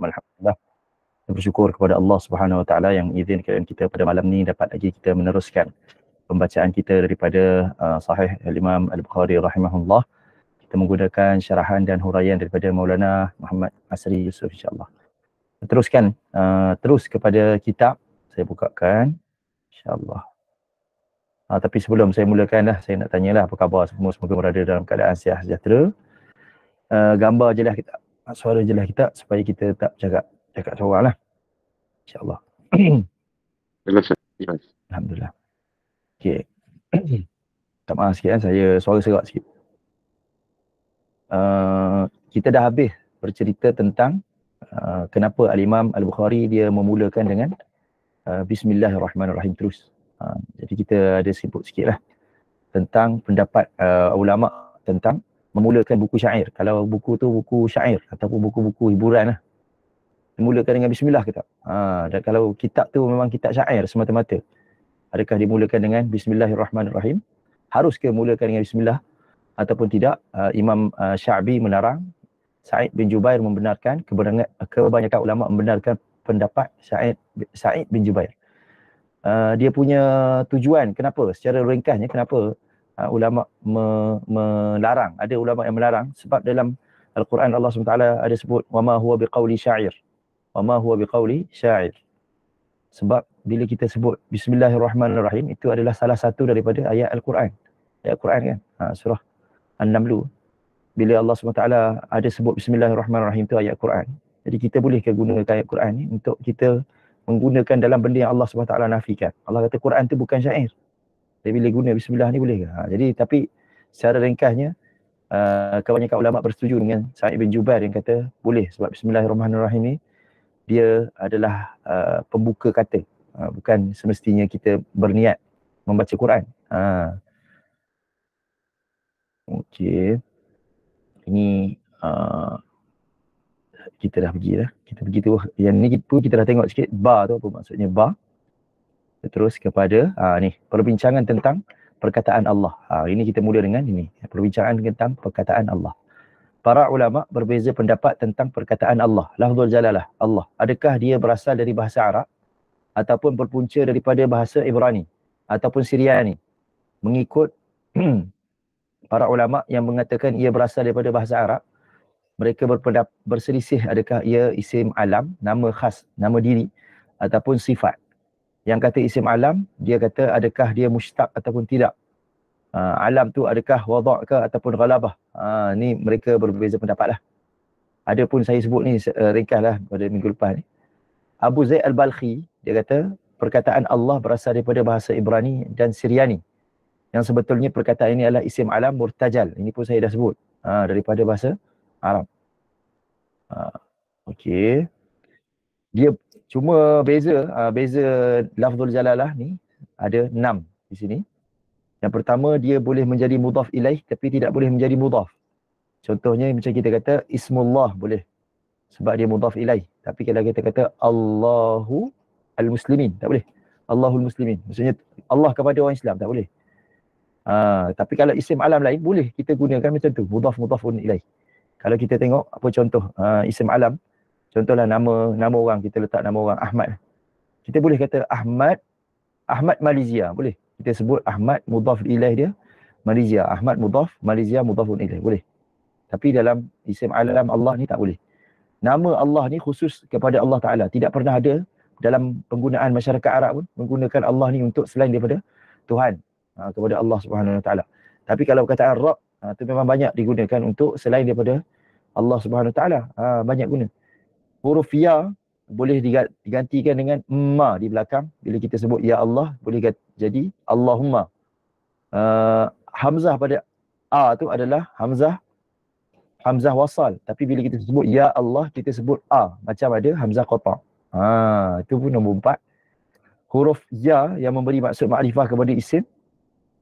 Alhamdulillah, kita bersyukur kepada Allah Subhanahu Wa Taala yang izinkan kita pada malam ni dapat lagi kita meneruskan pembacaan kita daripada Sahih Imam Al-Bukhari rahimahullah. Kita menggunakan syarahan dan huraian daripada Maulana Muhammad Asri Yusuf, insya-Allah. Teruskan terus kepada kitab. Saya bukakan, insya-Allah. Tapi sebelum saya mulakan dah, saya nak tanyalah apa khabar semua, semoga berada dalam keadaan sihat sejahtera. Gambar je lah kita, suara je lah kita, supaya kita tak cakap seorang lah, insya-Allah. Alhamdulillah. Okey. Tak maaf sikit kan, saya suara serak sikit. Kita dah habis bercerita tentang kenapa Al-Imam Al-Bukhari dia memulakan dengan Bismillahirrahmanirrahim terus. Jadi kita ada sebut sikit lah tentang pendapat ulama tentang memulakan buku syair. Kalau buku tu buku syair ataupun buku-buku hiburan lah, dimulakan dengan Bismillah ke tak? Dan kalau kitab tu memang kitab syair semata-mata, adakah dimulakan dengan Bismillahirrahmanirrahim? Harus ke mulakan dengan Bismillah ataupun tidak? Imam Sya'bi melarang. Sa'id bin Jubair membenarkan. Kebanyakan ulama membenarkan pendapat Sa'id bin Jubair. Dia punya tujuan, kenapa? Secara ringkasnya, kenapa ulama melarang? Ada ulama yang melarang sebab dalam Al-Quran Allah SWT ada sebut wama huwa biqauli syair. Wama huwa biqauli syair. Sebab bila kita sebut Bismillahirrahmanirrahim, itu adalah salah satu daripada ayat Al-Quran. Ayat Al-Quran kan? Surah An-Naml. Bila Allah SWT ada sebut Bismillahirrahmanirrahim, itu ayat Quran. Jadi kita boleh gunakan ayat Quran ni untuk kita menggunakan dalam benda yang Allah SWT nafikan. Allah kata Quran tu bukan syair. Jadi bila guna Bismillah ni boleh ke? Jadi tapi secara ringkasnya kebanyakan ulama bersetuju dengan Sa'id bin Jubair yang kata boleh, sebab Bismillahirrahmanirrahim ni dia adalah pembuka kata. Bukan semestinya kita berniat membaca Quran. Okey. Ini kita dah pergi dah. Kita pergi tu. Yang ni pun kita dah tengok sikit. Ba tu apa maksudnya ba. Terus kepada ni perbincangan tentang perkataan Allah. Ini kita mula dengan ini. Perbincangan tentang perkataan Allah. Para ulama berbeza pendapat tentang perkataan Allah. Lafzul jalalah Allah. Adakah dia berasal dari bahasa Arab ataupun berpunca daripada bahasa Ibrani ataupun Syriani? Mengikut para ulama yang mengatakan ia berasal daripada bahasa Arab, mereka berselisih adakah ia isim alam, nama khas, nama diri ataupun sifat. Yang kata isim alam, dia kata adakah dia mushtaq ataupun tidak. Alam tu adakah wada' ke ataupun ghalabah. Ni mereka berbeza pendapat lah. Ada pun saya sebut ni ringkas lah pada minggu lepas ni. Abu Zaid Al-Balkhi, dia kata perkataan Allah berasal daripada bahasa Ibrani dan Syriani. Yang sebetulnya perkataan ini adalah isim alam murtajal. Ini pun saya dah sebut. Daripada bahasa Arab. Okey. Dia cuma beza lafzul jalalah ni ada 6 di sini. Yang pertama, dia boleh menjadi mudhaf ilaih tapi tidak boleh menjadi mudhaf. Contohnya macam kita kata Ismullah boleh sebab dia mudhaf ilaih. Tapi kalau kita kata Allahu al-Muslimin, tak boleh. Allahul Muslimin. Maksudnya Allah kepada orang Islam, tak boleh. Tapi kalau isim alam lain boleh kita gunakan macam tu, mudhafun ilaih. Kalau kita tengok apa contoh isim alam, contohlah nama orang, kita letak nama orang Ahmad. Kita boleh kata Ahmad Malaysia, boleh. Kita sebut Ahmad mudhaf ilaih dia Malaysia, Ahmad mudhaf, Malaysia mudhafun ilaih, boleh. Tapi dalam isim alam Allah ni tak boleh. Nama Allah ni khusus kepada Allah Taala, tidak pernah ada dalam penggunaan masyarakat Arab pun menggunakan Allah ni untuk selain daripada Tuhan, kepada Allah Subhanahu Wa Taala. Tapi kalau perkataan Rabb, itu memang banyak digunakan untuk selain daripada Allah Subhanahu Wa Taala. Banyak guna. Huruf ya boleh digantikan dengan ma di belakang. Bila kita sebut ya Allah, boleh jadi Allahumma. Hamzah pada a tu adalah hamzah wasal. Tapi bila kita sebut ya Allah, kita sebut a, macam ada hamzah qata'. Itu pun nombor 4. Huruf ya yang memberi maksud makrifah kepada isim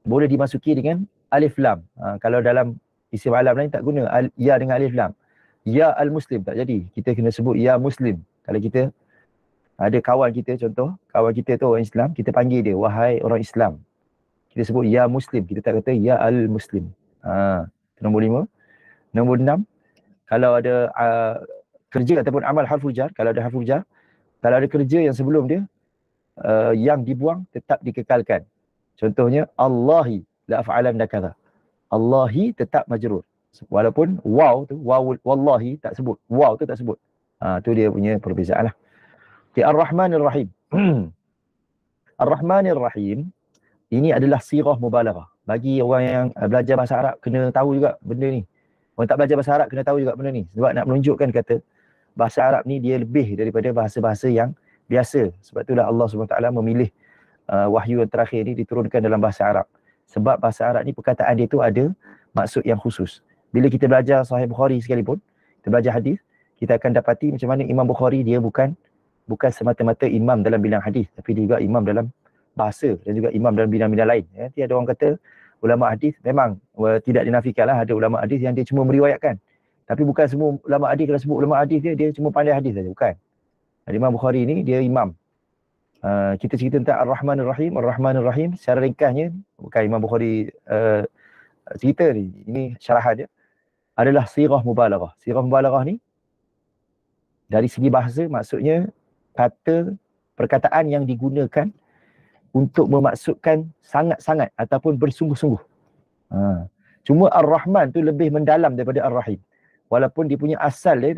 boleh dimasuki dengan alif lam. Kalau dalam isim alam lain tak guna ya dengan alif lam. Ya al-Muslim tak jadi. Kita kena sebut ya Muslim. Kalau kita ada kawan kita, contoh kawan kita tu orang Islam, kita panggil dia wahai orang Islam, kita sebut ya Muslim, kita tak kata ya al-Muslim. Nombor 5. Nombor 6, kalau ada kerja ataupun amal harful jar, kalau ada harful jar, kalau ada kerja yang sebelum dia yang dibuang tetap dikekalkan. Contohnya Allahi la af'alan dakadha. Allahi tetap majrur. Walaupun waw tu, wallahi tak sebut. Waw tu tak sebut. Tu dia punya perbezaan lah. Okay, Ar-Rahmanir Rahim. Ar-Rahmanir Rahim ini adalah sirah mubalaghah. Bagi orang yang belajar bahasa Arab kena tahu juga benda ni. Orang tak belajar bahasa Arab kena tahu juga benda ni. Sebab nak menunjukkan kata bahasa Arab ni dia lebih daripada bahasa-bahasa yang biasa. Sebab itulah Allah SWT memilih wahyu yang terakhir ni diturunkan dalam bahasa Arab. Sebab bahasa Arab ni perkataan dia tu ada maksud yang khusus. Bila kita belajar Sahih Bukhari sekalipun, kita belajar hadis, kita akan dapati macam mana Imam Bukhari dia bukan semata-mata imam dalam bidang hadis, tapi dia juga imam dalam bahasa dan juga imam dalam bidang-bidang lain. Nanti ada orang kata ulama hadis memang tidak dinafikanlah ada ulama hadis yang dia cuma meriwayatkan. Tapi bukan semua ulama hadis kalau sebut ulama hadis dia cuma pandai hadis saja, bukan. Imam Bukhari ni dia imam. Kita cerita tentang Ar-Rahmanir Rahim. Ar-Rahmanir Rahim secara ringkasnya, bukan Imam Bukhari cerita ni, ini syarahan dia, adalah sirah mubalaghah. Sirah mubalaghah ni dari segi bahasa maksudnya kata perkataan yang digunakan untuk memaksudkan sangat-sangat ataupun bersungguh-sungguh. Cuma Ar-Rahman tu lebih mendalam daripada Ar-Rahim. Walaupun dia punya asal dia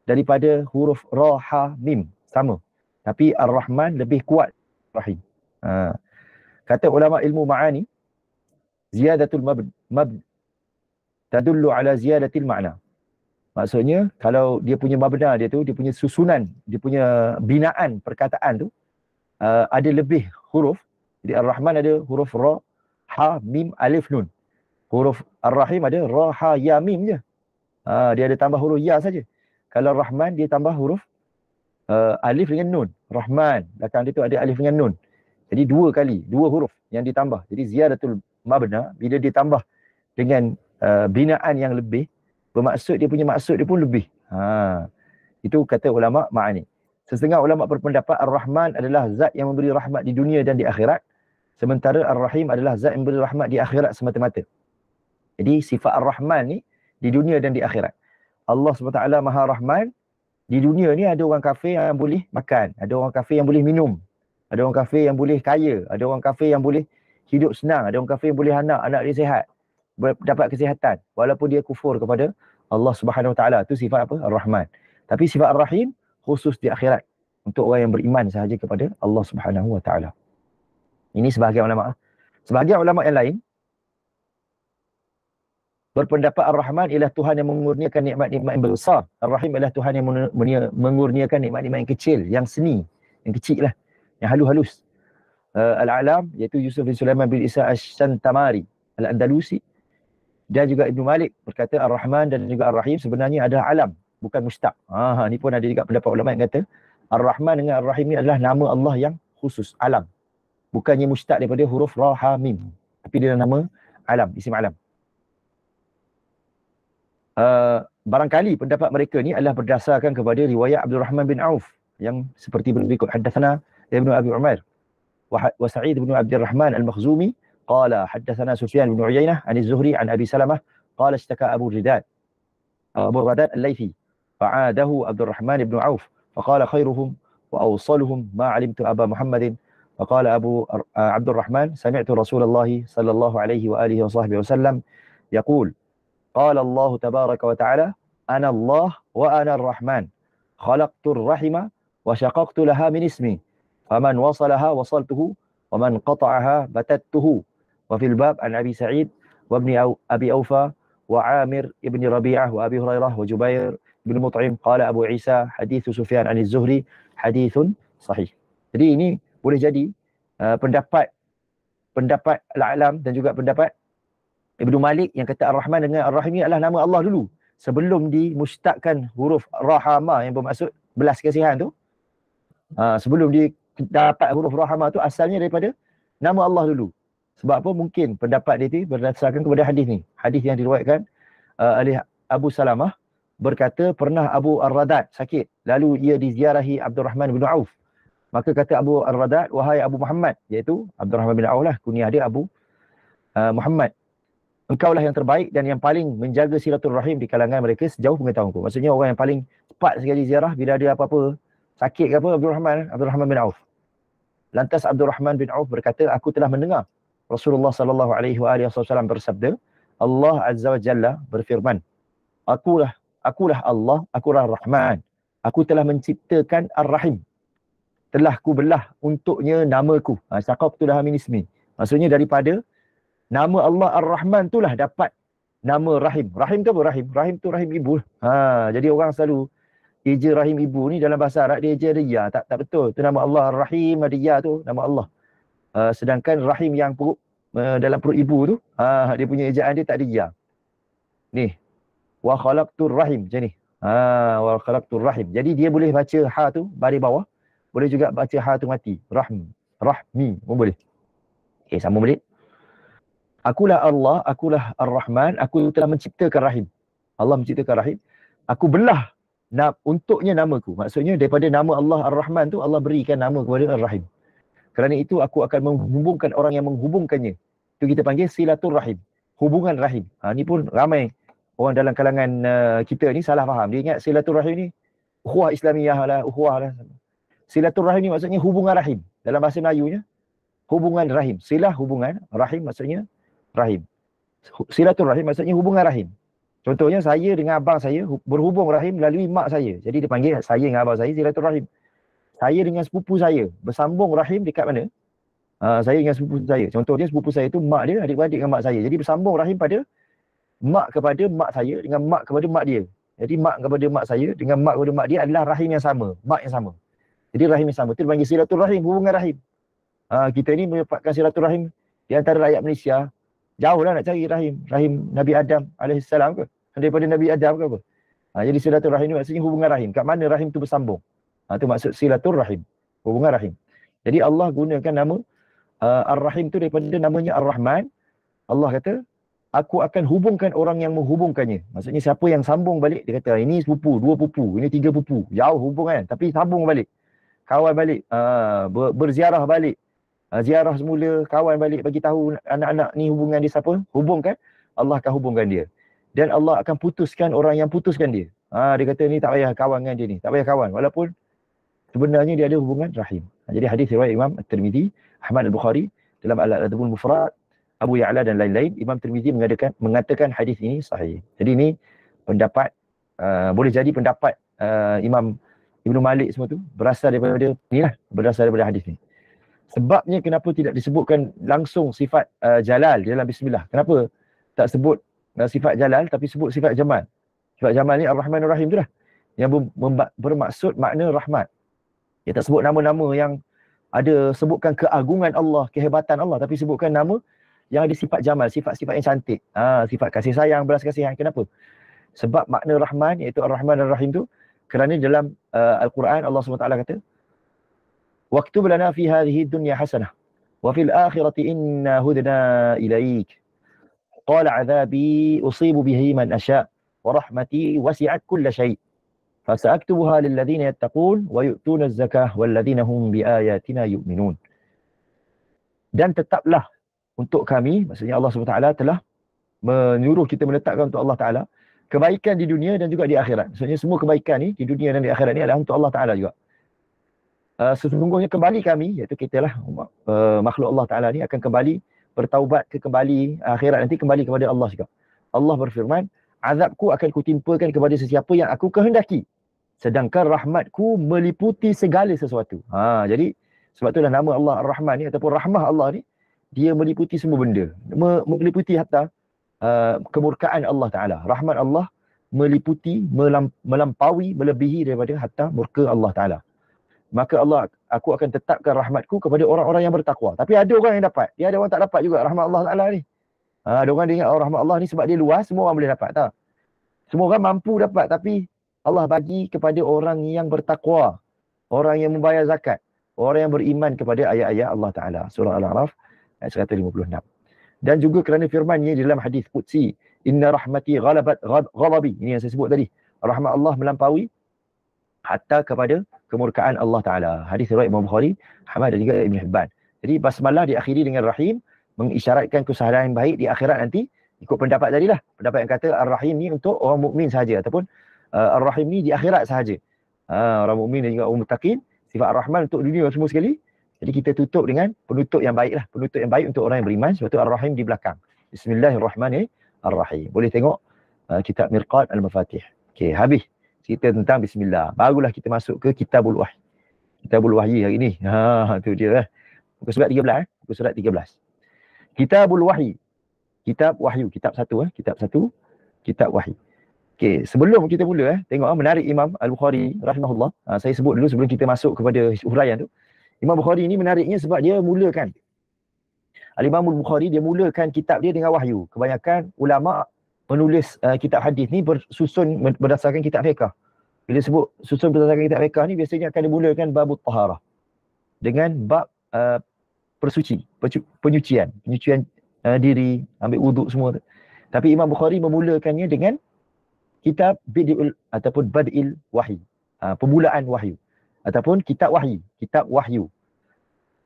daripada huruf ra, ha, mim. Sama. Tapi Ar-Rahman lebih kuat Rahim. Kata ulama ilmu ma'ani, ziyadatul mabd tadullu ala ziyadatil ma'na. Maksudnya kalau dia punya mabna dia tu, dia punya susunan, dia punya binaan perkataan tu ada lebih huruf. Jadi Ar-Rahman ada huruf ra, ha, mim, alif, nun. Huruf Ar-Rahim ada ra, ha, ya, mim je. Dia ada tambah huruf ya saja. Kalau Rahman dia tambah huruf alif dengan nun. Rahman, belakang dia tu ada alif dengan nun. Jadi dua kali, dua huruf yang ditambah. Jadi ziyadatul mabna, bila ditambah dengan binaan yang lebih, bermaksud dia punya maksud dia pun lebih. Itu kata ulama ma'ani. Setengah ulama berpendapat Ar-Rahman adalah zat yang memberi rahmat di dunia dan di akhirat. Sementara Ar-Rahim adalah zat yang memberi rahmat di akhirat semata-mata. Jadi sifat Ar-Rahman ni di dunia dan di akhirat. Allah SWT Maha Rahman. Di dunia ni ada orang kafir yang boleh makan, ada orang kafir yang boleh minum, ada orang kafir yang boleh kaya, ada orang kafir yang boleh hidup senang, ada orang kafir yang boleh anak dia sihat, dapat kesihatan walaupun dia kufur kepada Allah Subhanahu Wa Taala. Itu sifat apa? Ar-Rahman. Tapi sifat Ar-Rahim khusus di akhirat untuk orang yang beriman sahaja kepada Allah Subhanahu Wa Taala. Ini sebahagian ulama. Sebahagian ulama yang lain berpendapat Ar-Rahman ialah Tuhan yang mengurniakan nikmat-nikmat yang besar. Ar-Rahim ialah Tuhan yang mengurniakan nikmat-nikmat yang kecil, yang seni, yang kecil lah, yang halus-halus. Al-Alam iaitu Yusuf bin Sulaiman bin Isa Asy-Shantamari Al-Andalusi dan juga Ibnu Malik berkata Ar-Rahman dan juga Ar-Rahim sebenarnya adalah alam, bukan mustaq. Ni pun ada juga pendapat ulama yang kata Ar-Rahman dengan Ar-Rahim ni adalah nama Allah yang khusus, alam. Bukannya mustaq daripada huruf ra, ha, mim. Tapi dia nama alam, isim alam. Barangkali pendapat mereka ni adalah berdasarkan kepada riwayat Abdul Rahman bin Auf yang seperti berikut. Haddatsana Ibnu Abi Umar wa Sa'id bin Abdul Rahman Al-Makhzumi qala haddatsana Sufyan bin Uyainah an Az-Zuhri an Abi Salamah qala ishtaka Abu Ridad Al-Laythi fa'adahu Abdul Rahman bin Auf faqala khairuhum wa awsaluhum ma 'alimtu Aba Muhammadin faqala Abu Abdul Rahman sami'tu Rasulullah sallallahu alaihi wa alihi wa sahbihi wasallam yaqul قال الله تبارك وتعالى أنا الله وأنا الرحمن خلقت الرحمة وشققت لها من اسمي فمن وصلها وصلته ومن قطعها بتته. وفي الباب عن أبي سعيد وابن أبي أوفى وعامر ابن ربيعة وأبي هريرة وجبير بن مطعم قال أبو عيسى حديث سفيان عن الزهري حديث صحيح. Jadi ini boleh jadi pendapat Al-Alam dan juga pendapat Ibnu Malik yang kata Ar-Rahman dengan Ar-Rahim ni adalah nama Allah dulu. Sebelum dimustakkan huruf Rahama yang bermaksud belas kasihan tu. Sebelum dia dapat huruf Rahama tu asalnya daripada nama Allah dulu. Sebab apa? Mungkin pendapat dia tu berdasarkan kepada hadis ni. Hadis yang diriwayatkan oleh Abu Salamah berkata pernah Abu Ar-Radad sakit. Lalu ia diziarahi Abdul Rahman bin Auf. Maka kata Abu Ar-Radad, wahai Abu Muhammad, iaitu Abdul Rahman bin Auf lah, kunyah dia Abu Muhammad. Engkaulah yang terbaik dan yang paling menjaga silaturahim di kalangan mereka sejauh pengetahuanku. Maksudnya orang yang paling cepat sekali ziarah bila ada apa-apa sakit ke apa Abdul Rahman bin Auf. Lantas Abdul Rahman bin Auf berkata, aku telah mendengar Rasulullah sallallahu alaihi wasallam bersabda, Allah Azza wa Jalla berfirman, akulah Allah, akulah Rahman. Aku telah menciptakan Ar-Rahim. Telah ku belah untuknya namaku. Syaqaqtu laha min ismi. Maksudnya daripada nama Allah Ar-Rahman itulah dapat nama Rahim. Rahim tu apa? Rahim tu rahim ibu. Jadi orang selalu eja rahim ibu ni dalam bahasa Arab dia eja ada ya. Tak betul. Tu nama Allah Ar-Rahim, ada ya tu nama Allah. Sedangkan rahim yang perut dalam perut ibu tu, dia punya ejaan dia tak ada ya. Ni. Wa khalaqtur rahim macam ni. Wa khalaqtur rahim. Jadi dia boleh baca ha tu baris bawah. Boleh juga baca ha tu mati. Rahmi pun boleh. Okay, sambung balik. Akulah Allah, akulah Ar-Rahman, aku telah menciptakan rahim. Allah menciptakan rahim. Aku belah untuknya namaku. Maksudnya daripada nama Allah Ar-Rahman tu, Allah berikan nama kepada Ar-Rahim. Kerana itu aku akan menghubungkan orang yang menghubungkannya. Itu kita panggil silaturrahim. Hubungan rahim. Ni pun ramai orang dalam kalangan kita ni salah faham. Dia ingat silaturrahim ni ukhuwah Islamiyah lah, ukhuwah lah. Silaturrahim ni maksudnya hubungan rahim. Dalam bahasa Melayunya, hubungan rahim. Silah hubungan, rahim maksudnya rahim. Silaturrahim maksudnya hubungan rahim. Contohnya saya dengan abang saya berhubung rahim melalui mak saya. Jadi dia panggil saya dengan abang saya silaturrahim. Saya dengan sepupu saya bersambung rahim dekat mana? Saya dengan sepupu saya. Contohnya sepupu saya tu mak dia adik-beradik dengan mak saya. Jadi bersambung rahim pada mak kepada mak saya dengan mak kepada mak dia. Jadi mak kepada mak saya dengan mak kepada mak dia adalah rahim yang sama, mak yang sama. Jadi rahim yang sama. Itu dipanggil silaturrahim, hubungan rahim. Kita ni mendapatkan silaturrahim di antara rakyat Malaysia. Jauh lah nak cari rahim. Rahim Nabi Adam AS ke? Daripada Nabi Adam ke apa? Jadi silaturrahim ni maksudnya hubungan rahim. Kat mana rahim tu bersambung? Itu maksud silaturrahim. Hubungan rahim. Jadi Allah gunakan nama Ar-Rahim tu daripada namanya Ar-Rahman. Allah kata, aku akan hubungkan orang yang menghubungkannya. Maksudnya siapa yang sambung balik, dia kata ini sepupu, 2 pupu, ini 3 pupu. Jauh hubungan, tapi sambung balik. Kawan balik, berziarah balik. Ziarah semula, kawan balik, bagi tahu anak-anak ni hubungan dia siapa? Hubungkan, Allah akan hubungkan dia. Dan Allah akan putuskan orang yang putuskan dia. Dia kata ni tak payah kawan dengan dia ni, tak payah kawan. Walaupun sebenarnya dia ada hubungan rahim. Jadi hadis riwayat Imam At-Tirmizi, Ahmad Al-Bukhari dalam Al-Adabul Mufrad, Abu Ya'la dan lain-lain. Imam Tirmizi mengatakan hadis ini sahih. Jadi ini pendapat, boleh jadi pendapat Imam Ibnu Malik semua tu berasal daripada hadis ni. Sebabnya kenapa tidak disebutkan langsung sifat jalal dalam bismillah? Kenapa tak sebut sifat jalal tapi sebut sifat jamal? Sifat jamal ni Ar-Rahman Ar-Rahim tu lah yang bermaksud makna rahmat. Dia tak sebut nama-nama yang ada sebutkan keagungan Allah, kehebatan Allah, tapi sebutkan nama yang ada sifat jamal, sifat-sifat yang cantik. Sifat kasih sayang, belas kasihan. Kenapa? Sebab makna Rahman iaitu Ar-Rahman Ar-Rahim tu kerana dalam Al-Quran Allah SWT kata, "Waktub lana fi hadhihi dunya hasanah wa fil akhirati inna hudna ilaik. Qala 'adhabi usibu bihi man asya wa rahmati wasi'at kulla syai'. Fasa'aktubuha lil ladzina yattaqun wa yu'tuna az-zakah wal ladzina hum bi ayatina yu'minun." Dan tetaplah untuk kami, maksudnya Allah SWT telah menyuruh kita menetapkan untuk Allah Ta'ala kebaikan di dunia dan juga di akhirat. Maksudnya semua kebaikan ni di dunia dan di akhirat ni adalah untuk Allah Ta'ala juga. Sesungguhnya kembali kami, iaitu kita lah makhluk Allah Ta'ala ni akan kembali bertaubat ke kembali akhirat nanti kembali kepada Allah juga. Allah berfirman, azabku akan kutimpakan kepada sesiapa yang aku kehendaki. Sedangkan rahmatku meliputi segala sesuatu. Jadi sebab itulah nama Allah Ar-Rahman ni ataupun rahmah Allah ni dia meliputi semua benda. Meliputi hatta kemurkaan Allah Ta'ala. Rahmat Allah meliputi, melampaui, melebihi daripada hatta murka Allah Ta'ala. Maka aku akan tetapkan rahmatku kepada orang-orang yang bertakwa. Tapi ada orang yang dapat. Dia ada orang tak dapat juga rahmat Allah Ta'ala ni. Ada orang dia ingat rahmat Allah ni sebab dia luas, semua orang boleh dapat. Tak. Semua orang mampu dapat. Tapi Allah bagi kepada orang yang bertakwa. Orang yang membayar zakat. Orang yang beriman kepada ayat-ayat Allah Ta'ala. Surah Al-A'raf ayat 156. Dan juga kerana firman-Nya dalam hadis Qudsi, "Inna rahmati ghalabat ghadabi." Ini yang saya sebut tadi. Rahmat Allah melampaui hatta kepada kemurkaan Allah Ta'ala. Hadis riwayat Imam Bukhari, Ahmad dan juga Ibn Hibban. Jadi basmalah diakhiri dengan Rahim, mengisyaratkan kesudahan yang baik di akhirat nanti. Ikut pendapat tadilah. Pendapat yang kata Ar-Rahim ni untuk orang mukmin saja ataupun Ar-Rahim ni di akhirat sahaja. Orang mukmin dan juga orang muttaqin, sifat Ar-Rahman untuk dunia semua sekali. Jadi kita tutup dengan penutup yang baik lah. Penutup yang baik untuk orang yang beriman. Sebab tu Ar-Rahim di belakang. Bismillahirrahmanirrahim. Boleh tengok kitab Mirqat Al-Mafatih. Okey, habis cerita tentang Bismillah. Barulah kita masuk ke Kitabul Wahyi. Kitabul Wahyi hari ni. Tu dia lah. Muka surat 13. Muka surat 13. Kitabul Wahyi. Kitab Wahyu. Kitab satu. Kitab satu. Kitab Wahyi. Okey, sebelum kita mula, tengok menarik Imam Al-Bukhari rahimahullah. Saya sebut dulu sebelum kita masuk kepada huraian tu. Imam Bukhari ni menariknya sebab dia mulakan. Al-Imam Al-Bukhari dia mulakan kitab dia dengan wahyu. Kebanyakan ulama menulis kitab hadis ni bersusun berdasarkan kitab fiqh. Bila sebut susun berdasarkan kitab fiqh ni biasanya akan dimulakan bab taharah. Dengan bab penyucian diri, ambil wuduk semua tu. Tapi Imam Bukhari memulakannya dengan kitab Bid'ul ataupun Bad'il Wahyi. Permulaan wahyu. Ataupun kitab wahyi. Kitab wahyu.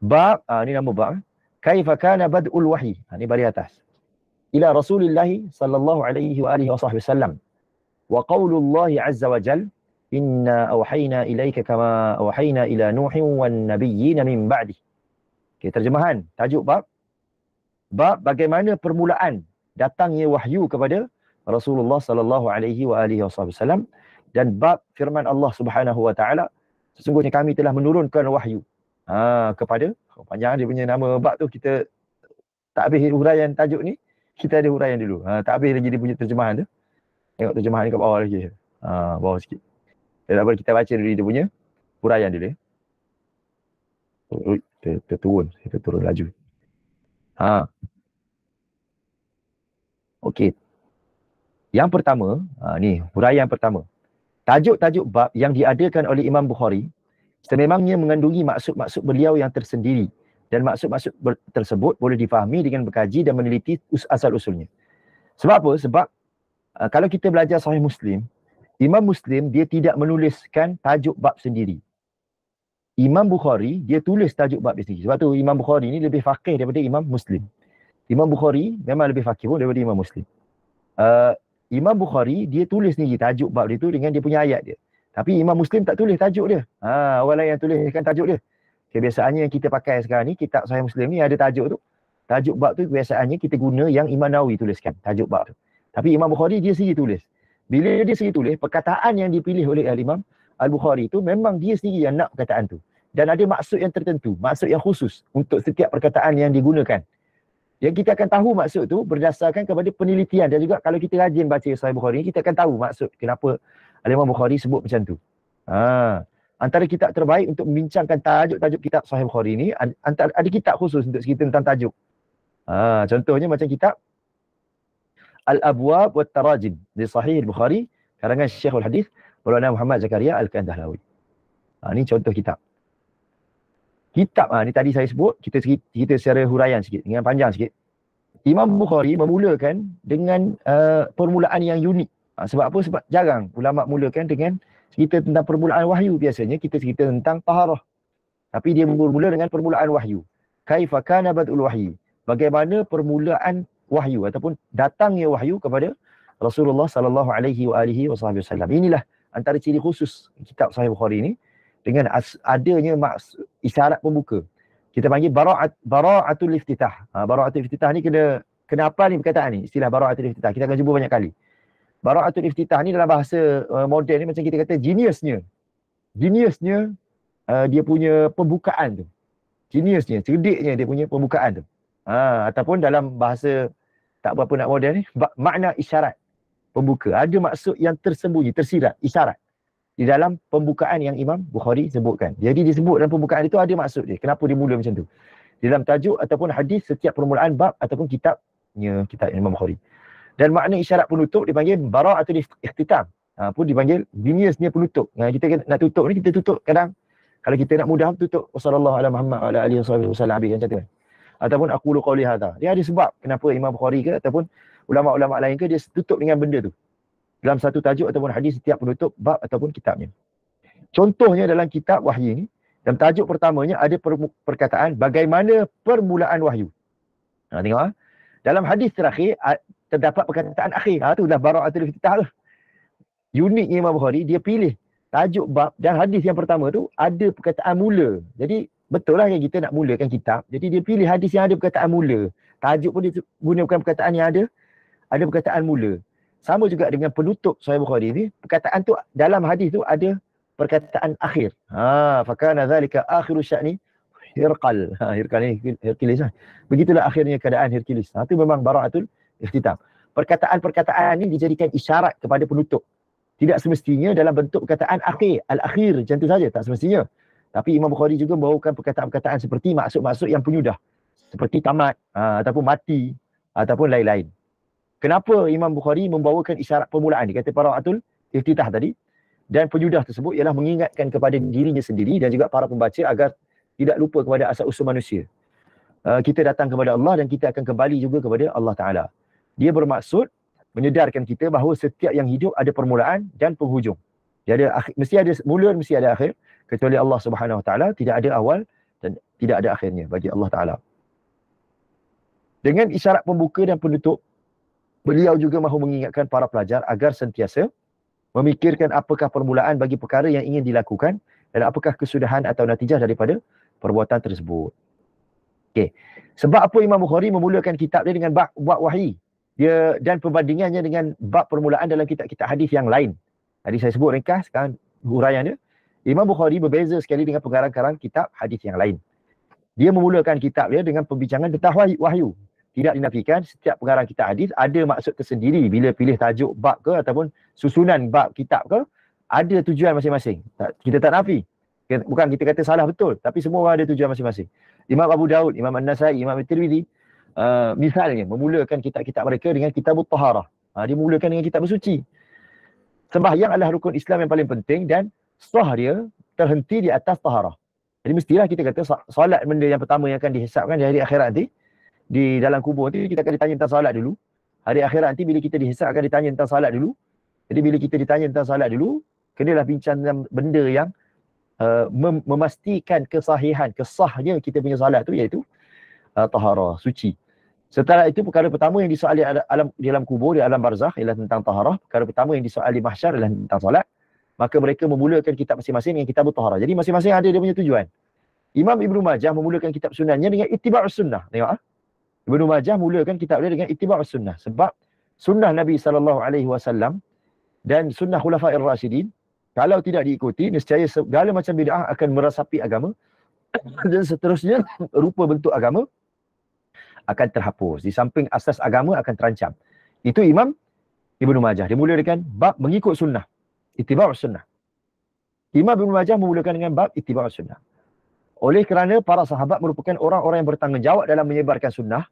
Bab, ni nama bab. Kaifa kana bad'ul wahyi. Ni baris atas. Ila Rasulillah sallallahu alaihi wa alihi wasallam. Wa qaulullahi azza wa jal. Inna awhayna ilaika kama awhayna ila Nuhin wan nabiyyina min ba'di. Okay, terjemahan. Tajuk bab. Bab bagaimana permulaan datangnya wahyu kepada Rasulullah sallallahu alaihi wa alihi wasallam, dan bab firman Allah Subhanahu wa taala, sesungguhnya kami telah menurunkan wahyu kepada, panjang dia punya nama bab tu, kita tak habis huraian tajuk ni, kita ada huraian dulu. Tak habis lagi dia punya terjemahan tu. Tengok terjemahan ni kat bawah lagi. Bawah sikit. Kita baca dulu dia punya huraian dulu ya. Kita turun laju. Okey. Yang pertama, ni huraian pertama. Tajuk-tajuk bab yang diadakan oleh Imam Bukhari sememangnya mengandungi maksud-maksud beliau yang tersendiri, dan maksud-maksud tersebut boleh difahami dengan berkaji dan meneliti asal-usulnya. Sebab apa? Sebab kalau kita belajar Sahih Muslim, Imam Muslim dia tidak menuliskan tajuk bab sendiri. Imam Bukhari dia tulis tajuk bab dia sendiri. Sebab tu Imam Bukhari ni lebih faqih daripada Imam Muslim. Imam Bukhari memang lebih faqih pun daripada Imam Muslim. Imam Bukhari dia tulis sendiri tajuk bab dia tu dengan dia punya ayat dia. Tapi Imam Muslim tak tulis tajuk dia. Orang lain yang tuliskan tajuk dia. Kebiasaannya yang kita pakai sekarang ni, kitab Sahih Muslim ni ada tajuk tu. Tajuk bab tu kebiasaannya kita guna yang Imam Nawawi tuliskan, tajuk bab tu. Tapi Imam Bukhari dia sendiri tulis. Bila dia sendiri tulis, perkataan yang dipilih oleh Imam Al-Bukhari tu memang dia sendiri yang nak perkataan tu. Dan ada maksud yang tertentu, maksud yang khusus untuk setiap perkataan yang digunakan. Yang kita akan tahu maksud tu berdasarkan kepada penelitian, dan juga kalau kita rajin baca Sahih Bukhari ni, kita akan tahu maksud kenapa Imam Bukhari sebut macam tu. Antara kitab terbaik untuk membincangkan tajuk-tajuk kitab Sahih Bukhari ni, ada kitab khusus untuk cerita tentang tajuk. Contohnya macam kitab Al-Abwab wa Tarajim di Sahih Bukhari karangan Syekhul Hadis Maulana Muhammad Zakaria Al-Kandahlawi. Ni contoh kitab. Kitab ni tadi saya sebut, kita cerita secara huraian sikit, dengan panjang sikit. Imam Bukhari memulakan dengan permulaan yang unik. Sebab apa? Sebab jarang ulama mulakan dengan cerita tentang permulaan wahyu. Biasanya kita cerita tentang taharah. Tapi dia bermula dengan permulaan wahyu. Kaifa kana bad'ul wahyi. Bagaimana permulaan wahyu ataupun datangnya wahyu kepada Rasulullah sallallahu alaihi wa alihi wasallam. Inilah antara ciri khusus kitab Sahih Bukhari ini, dengan adanya isyarat pembuka. Kita panggil bara'atul iftitah. Bara'atul iftitah ni kena apa ni perkataan ni? Istilah bara'atul iftitah. Kita akan jumpa banyak kali. Bara'atul iftitah ni dalam bahasa moden ni macam kita kata geniusnya. Geniusnya dia punya pembukaan tu. Geniusnya, cerdiknya dia punya pembukaan tu. Ataupun dalam bahasa tak berapa nak moden ni, makna isyarat pembuka. Ada maksud yang tersembunyi, tersirat, isyarat di dalam pembukaan yang Imam Bukhari sebutkan. Jadi disebut dalam pembukaan itu ada maksud dia. Kenapa dia mula macam tu? Di dalam tajuk ataupun hadis setiap permulaan bab ataupun kitab Imam Bukhari. Dan makna isyarat penutup dipanggil bara'atul ikhtitam. Pun dipanggil geniusnya penutup. Kita nak tutup ni, kita tutup kadang kalau kita nak mudah tutup sallallahu alaihi Muhammad wa ala alihi wasallam macam tu. Ataupun aqulu qauli hadza. Dia ada sebab kenapa Imam Bukhari ke ataupun ulama-ulama lain ke dia tutup dengan benda tu. Dalam satu tajuk ataupun hadis setiap penutup bab ataupun kitabnya. Contohnya dalam kitab wahyu ni, dalam tajuk pertamanya ada perkataan bagaimana permulaan wahyu. Tengok dalam hadis terakhir terdapat perkataan akhir. Tu dah bara'atul iftitah tu. Uniknya Imam Bukhari, dia pilih tajuk bab dan hadis yang pertama tu ada perkataan mula. Jadi betul lah kan kita nak mulakan kitab. Jadi dia pilih hadis yang ada perkataan mula. Tajuk pun dia gunakan perkataan yang ada perkataan mula. Sama juga dengan penutup Sahih Bukhari ni, perkataan tu dalam hadis tu ada perkataan akhir. Fakana zalika akhiru sya'ni Hirqal. Hirqal ni Hercules lah. Begitulah akhirnya keadaan Hercules. Itu memang bara'atul ikhtitam. Perkataan-perkataan ni dijadikan isyarat kepada penutup. Tidak semestinya dalam bentuk perkataan akhir, al-akhir, macam tu saja, tak semestinya. Tapi Imam Bukhari juga membawakan perkataan-perkataan seperti maksud-maksud yang penyudah. Seperti tamat, ataupun mati, ataupun lain-lain. Kenapa Imam Bukhari membawakan isyarat permulaan? Dia kata bara'atul iftitah tadi. Dan penyudah tersebut ialah mengingatkan kepada dirinya sendiri dan juga para pembaca agar tidak lupa kepada asal-usul manusia. Kita datang kepada Allah dan kita akan kembali juga kepada Allah Ta'ala. Dia bermaksud menyedarkan kita bahawa setiap yang hidup ada permulaan dan penghujung. Dia ada mesti ada mula, mesti ada akhir. Kecuali Allah Subhanahu Wa Ta'ala tidak ada awal dan tidak ada akhirnya bagi Allah Ta'ala. Dengan isyarat pembuka dan penutup, beliau juga mahu mengingatkan para pelajar agar sentiasa memikirkan apakah permulaan bagi perkara yang ingin dilakukan dan apakah kesudahan atau natijah daripada perbuatan tersebut. Okey. Sebab apa Imam Bukhari memulakan kitab dia dengan bab wahyi? Dia dan perbandingannya dengan bab permulaan dalam kitab-kitab hadis yang lain. Tadi saya sebut ringkas, sekarang huraian dia. Imam Bukhari berbeza sekali dengan pengarang-karang kitab hadis yang lain. Dia memulakan kitab dia dengan pembincangan tentang wahyu. Tidak dinafikan setiap pengarang kitab hadis ada maksud tersendiri bila pilih tajuk bab ke ataupun susunan bab kitab ke, ada tujuan masing-masing. Kita tak nafi. Bukan kita kata salah betul, tapi semua orang ada tujuan masing-masing. Imam Abu Daud, Imam An-Nasai, Imam At-Tirmidzi, misalnya memulakan kitab-kitab mereka dengan kitabut taharah. Dia mulakan dengan kitab bersuci. Sembahyang adalah rukun Islam yang paling penting dan sah dia terhenti di atas taharah. Jadi mestilah kita kata solat benda yang pertama yang akan dihisapkan di hari akhirat nanti. Di dalam kubur nanti kita akan ditanya tentang solat dulu. Hari akhirat nanti bila kita dihisap akan ditanya tentang solat dulu. Jadi bila kita ditanya tentang solat dulu, kenalah bincang tentang benda yang memastikan kesahihan, kesahnya kita punya solat tu iaitu taharah, suci. Setelah itu perkara pertama yang disoali di alam kubur, di alam barzakh ialah tentang taharah. Perkara pertama yang disoali di mahsyar ialah tentang solat. Maka mereka memulakan kitab masing-masing dengan kitab taharah. Jadi masing-masing ada dia punya tujuan. Imam Ibnu Majah memulakan kitab sunnahnya dengan ittiba'us sunnah. Tengok Ibnu Majah mulakan kitab dia dengan ittiba'us sunnah sebab sunnah Nabi SAW dan sunnah Khulafair Rasyidin kalau tidak diikuti nescaya segala macam bid'ah akan merasapi agama dan seterusnya rupa bentuk agama akan terhapus. Di samping asas agama akan terancam. Itu Imam Ibnu Majah. Dia mula dengan bab mengikut sunnah. Ittiba'us sunnah. Imam Ibnu Majah memulakan dengan bab ittiba'us sunnah. Oleh kerana para sahabat merupakan orang-orang yang bertanggungjawab dalam menyebarkan sunnah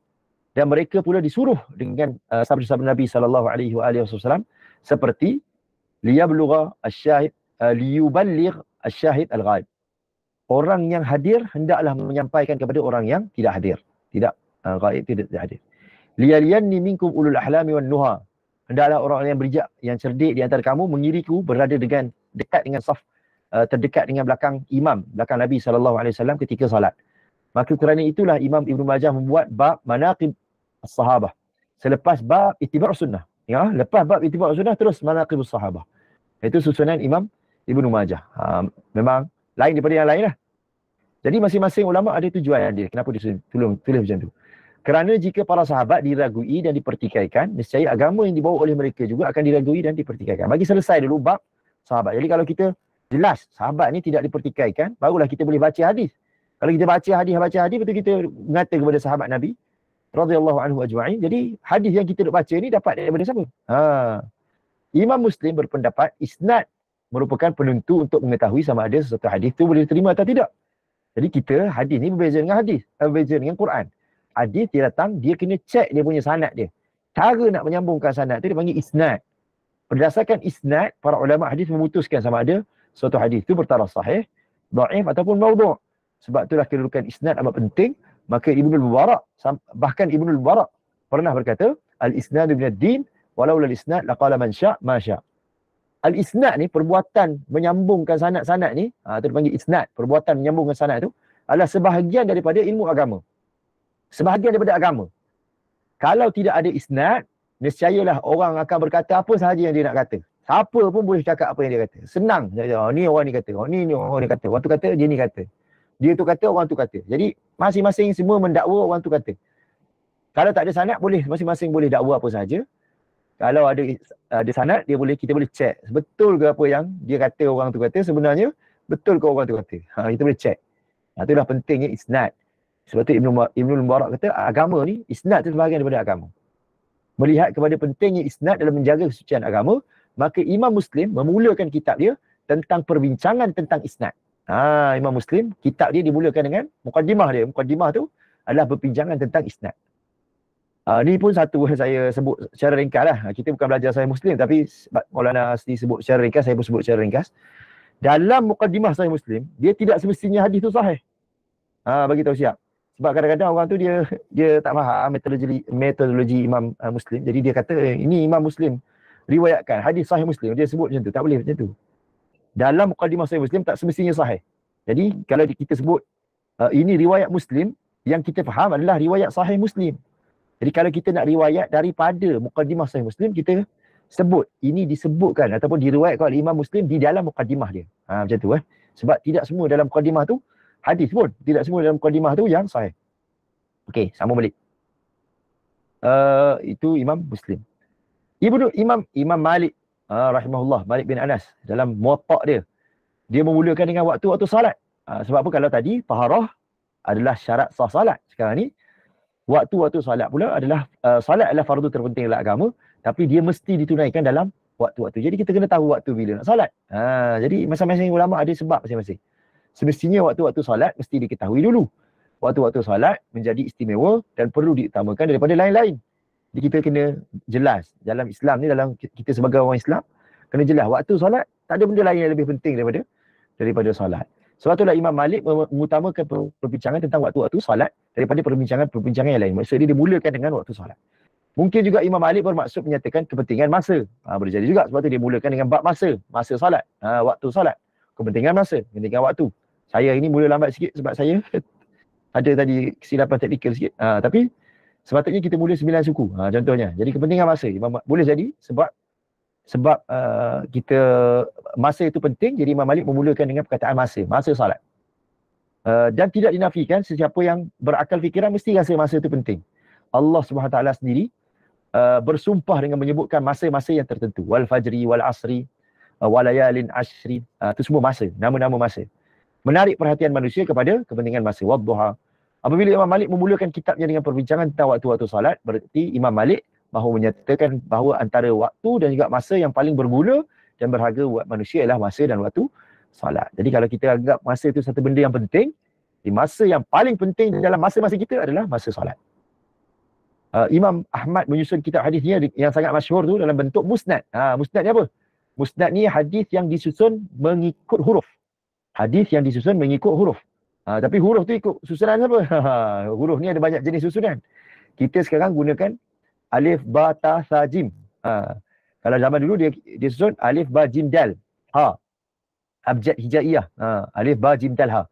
dan mereka pula disuruh dengan sabda-sabda Nabi SAW seperti liyablugha asy-syahid liyuballigh asy-syahid al-ghaib. Orang yang hadir hendaklah menyampaikan kepada orang yang tidak hadir. Tidak ghaib, tidak hadir. Liyaliyanni minkum ulul ahlami wan nuha. Hendaklah orang yang bijak, yang cerdik di antara kamu mengiriku berada dengan dekat dengan saf terdekat dengan belakang imam, belakang Nabi SAW ketika salat. Maka kerana itulah Imam Ibnu Majah membuat bab manaqib as-sahabah. Selepas bab ittiba'us sunnah. Ya, lepas bab ittiba'us sunnah terus manaqibus sahabah. Itu susunan Imam Ibnu Majah. Memang lain daripada yang lain lah. Jadi masing-masing ulama ada tujuan dia. Kenapa dia tulis macam tu? Kerana jika para sahabat diragui dan dipertikaikan, nescaya agama yang dibawa oleh mereka juga akan diragui dan dipertikaikan. Bagi selesai dulu bab sahabat. Jadi kalau kita jelas sahabat ni tidak dipertikaikan, barulah kita boleh baca hadis. Kalau kita baca hadis, betul kita mengata kepada sahabat Nabi radhiyallahu anhu ajma'in. Jadi hadis yang kita baca ni dapat daripada siapa? Imam Muslim berpendapat isnad merupakan penentu untuk mengetahui sama ada sesuatu hadis tu boleh diterima atau tidak. Jadi kita hadis ni berbeza dengan hadis, berbeza dengan Quran. Hadis dia datang, dia kena cek dia punya sanad dia. Cara nak menyambungkan sanad tu dia panggil isnad. Berdasarkan isnad, para ulama hadis memutuskan sama ada suatu hadis itu bertaraf sahih, dhaif ataupun maudhu'. Sebab itulah kedudukan isnad amat penting. Maka Ibnu Mubarak, bahkan Ibnu Mubarak pernah berkata, al-isnadu min ad-din walau lal isnad laqala man sya' ma sya'. Al-isnad ni perbuatan menyambungkan sanad-sanad ni, itu dipanggil isnad, perbuatan menyambungkan sanad tu adalah sebahagian daripada ilmu agama. Sebahagian daripada agama. Kalau tidak ada isnad, nescayalah orang akan berkata apa sahaja yang dia nak kata. Siapa pun boleh cakap apa yang dia kata. Senang. Ni orang ni kata. Ni orang ni kata. Orang tu kata, dia ni kata. Dia tu kata, orang tu kata. Jadi masing-masing semua mendakwa orang tu kata. Kalau tak ada sanad, boleh masing-masing boleh dakwa apa saja. Kalau ada sanad, kita boleh check. Betul ke apa yang dia kata orang tu kata, sebenarnya betul ke orang tu kata. Kita boleh check. Itulah pentingnya isnad. Sebab tu Ibnu Mubarak kata, agama ni, isnad itu sebahagian daripada agama. Melihat kepada pentingnya isnad dalam menjaga kesucian agama, maka Imam Muslim memulakan kitab dia tentang perbincangan tentang isnad. Imam Muslim, kitab dia dimulakan dengan mukaddimah dia. Mukaddimah tu adalah perbincangan tentang isnad. Ni pun satu saya sebut secara ringkas lah. Kita bukan belajar Sahih Muslim, tapi Maulana Asli sebut secara ringkas, saya pun sebut secara ringkas. Dalam mukaddimah Sahih Muslim, dia tidak semestinya hadis tu sahih. Bagi tahu siap. Sebab kadang-kadang orang tu dia tak faham metodologi Imam Muslim. Jadi dia kata, ini Imam Muslim riwayatkan hadis Sahih Muslim. Dia sebut macam tu. Tak boleh macam tu. Dalam mukaddimah Sahih Muslim tak semestinya sahih. Jadi kalau kita sebut ini riwayat Muslim, yang kita faham adalah riwayat Sahih Muslim. Jadi kalau kita nak riwayat daripada mukaddimah Sahih Muslim, kita sebut ini disebutkan ataupun diriwayatkan oleh Imam Muslim di dalam mukaddimah dia. Macam tu Sebab tidak semua dalam mukaddimah tu hadis pun. Tidak semua dalam mukaddimah tu yang sahih. Okey, sambung balik. Itu Imam Muslim. Imam Malik rahimahullah, Malik bin Anas, dalam Muwatta' dia memulakan dengan waktu salat. Sebab apa? Kalau tadi taharah adalah syarat sah salat. Sekarang ni waktu salat pula adalah salat adalah fardu terpenting dalam agama, tapi dia mesti ditunaikan dalam waktu-waktu. Jadi kita kena tahu waktu bila nak salat. Jadi masing-masing ulama ada sebab masing-masing. Semestinya waktu-waktu salat mesti diketahui dulu. Waktu-waktu salat menjadi istimewa dan perlu diutamakan daripada lain-lain. Jadi kita kena jelas. Dalam Islam ni, dalam kita sebagai orang Islam, kena jelas. Waktu salat, tak ada benda lain yang lebih penting daripada salat. Sebab itulah Imam Malik mengutamakan perbincangan tentang waktu-waktu salat daripada perbincangan yang lain. Maksud dia mulakan dengan waktu salat. Mungkin juga Imam Malik bermaksud menyatakan kepentingan masa. Boleh jadi juga. Sebab tu dia mulakan dengan bab masa salat. Waktu salat. Kepentingan masa, kepentingan waktu. Saya ini mula lambat sikit sebab saya ada tadi kesilapan teknikal sikit. Tapi sepatutnya kita mula 9 suku. Contohnya. Jadi kepentingan masa. Boleh jadi sebab kita masa itu penting, jadi Imam Malik memulakan dengan perkataan masa salat. Dan tidak dinafikan sesiapa yang berakal fikiran mesti rasa masa itu penting. Allah SWT sendiri bersumpah dengan menyebutkan masa-masa yang tertentu. Wal fajri, wal asri, walayalin ashri. Itu semua masa, nama-nama masa. Menarik perhatian manusia kepada kepentingan masa. Wadduha. Apabila Imam Malik memulakan kitabnya dengan perbincangan tentang waktu-waktu salat, berarti Imam Malik mahu menyatakan bahawa antara waktu dan juga masa yang paling berguna dan berharga buat manusia ialah masa dan waktu salat. Jadi kalau kita anggap masa itu satu benda yang penting, masa yang paling penting dalam masa-masa kita adalah masa salat. Imam Ahmad menyusun kitab hadisnya yang sangat masyhur tu dalam bentuk musnad. Musnad ni apa? Musnad ni hadis yang disusun mengikut huruf. Hadis yang disusun mengikut huruf. Tapi huruf tu ikut susunan apa? Huruf ni ada banyak jenis susunan. Kita sekarang gunakan alif, ba, ta, sa, jim. Kalau zaman dulu dia susun alif, ba, jim, dal, ha. Abjad hijaiyah. Alif, ba, jim, dal, ha.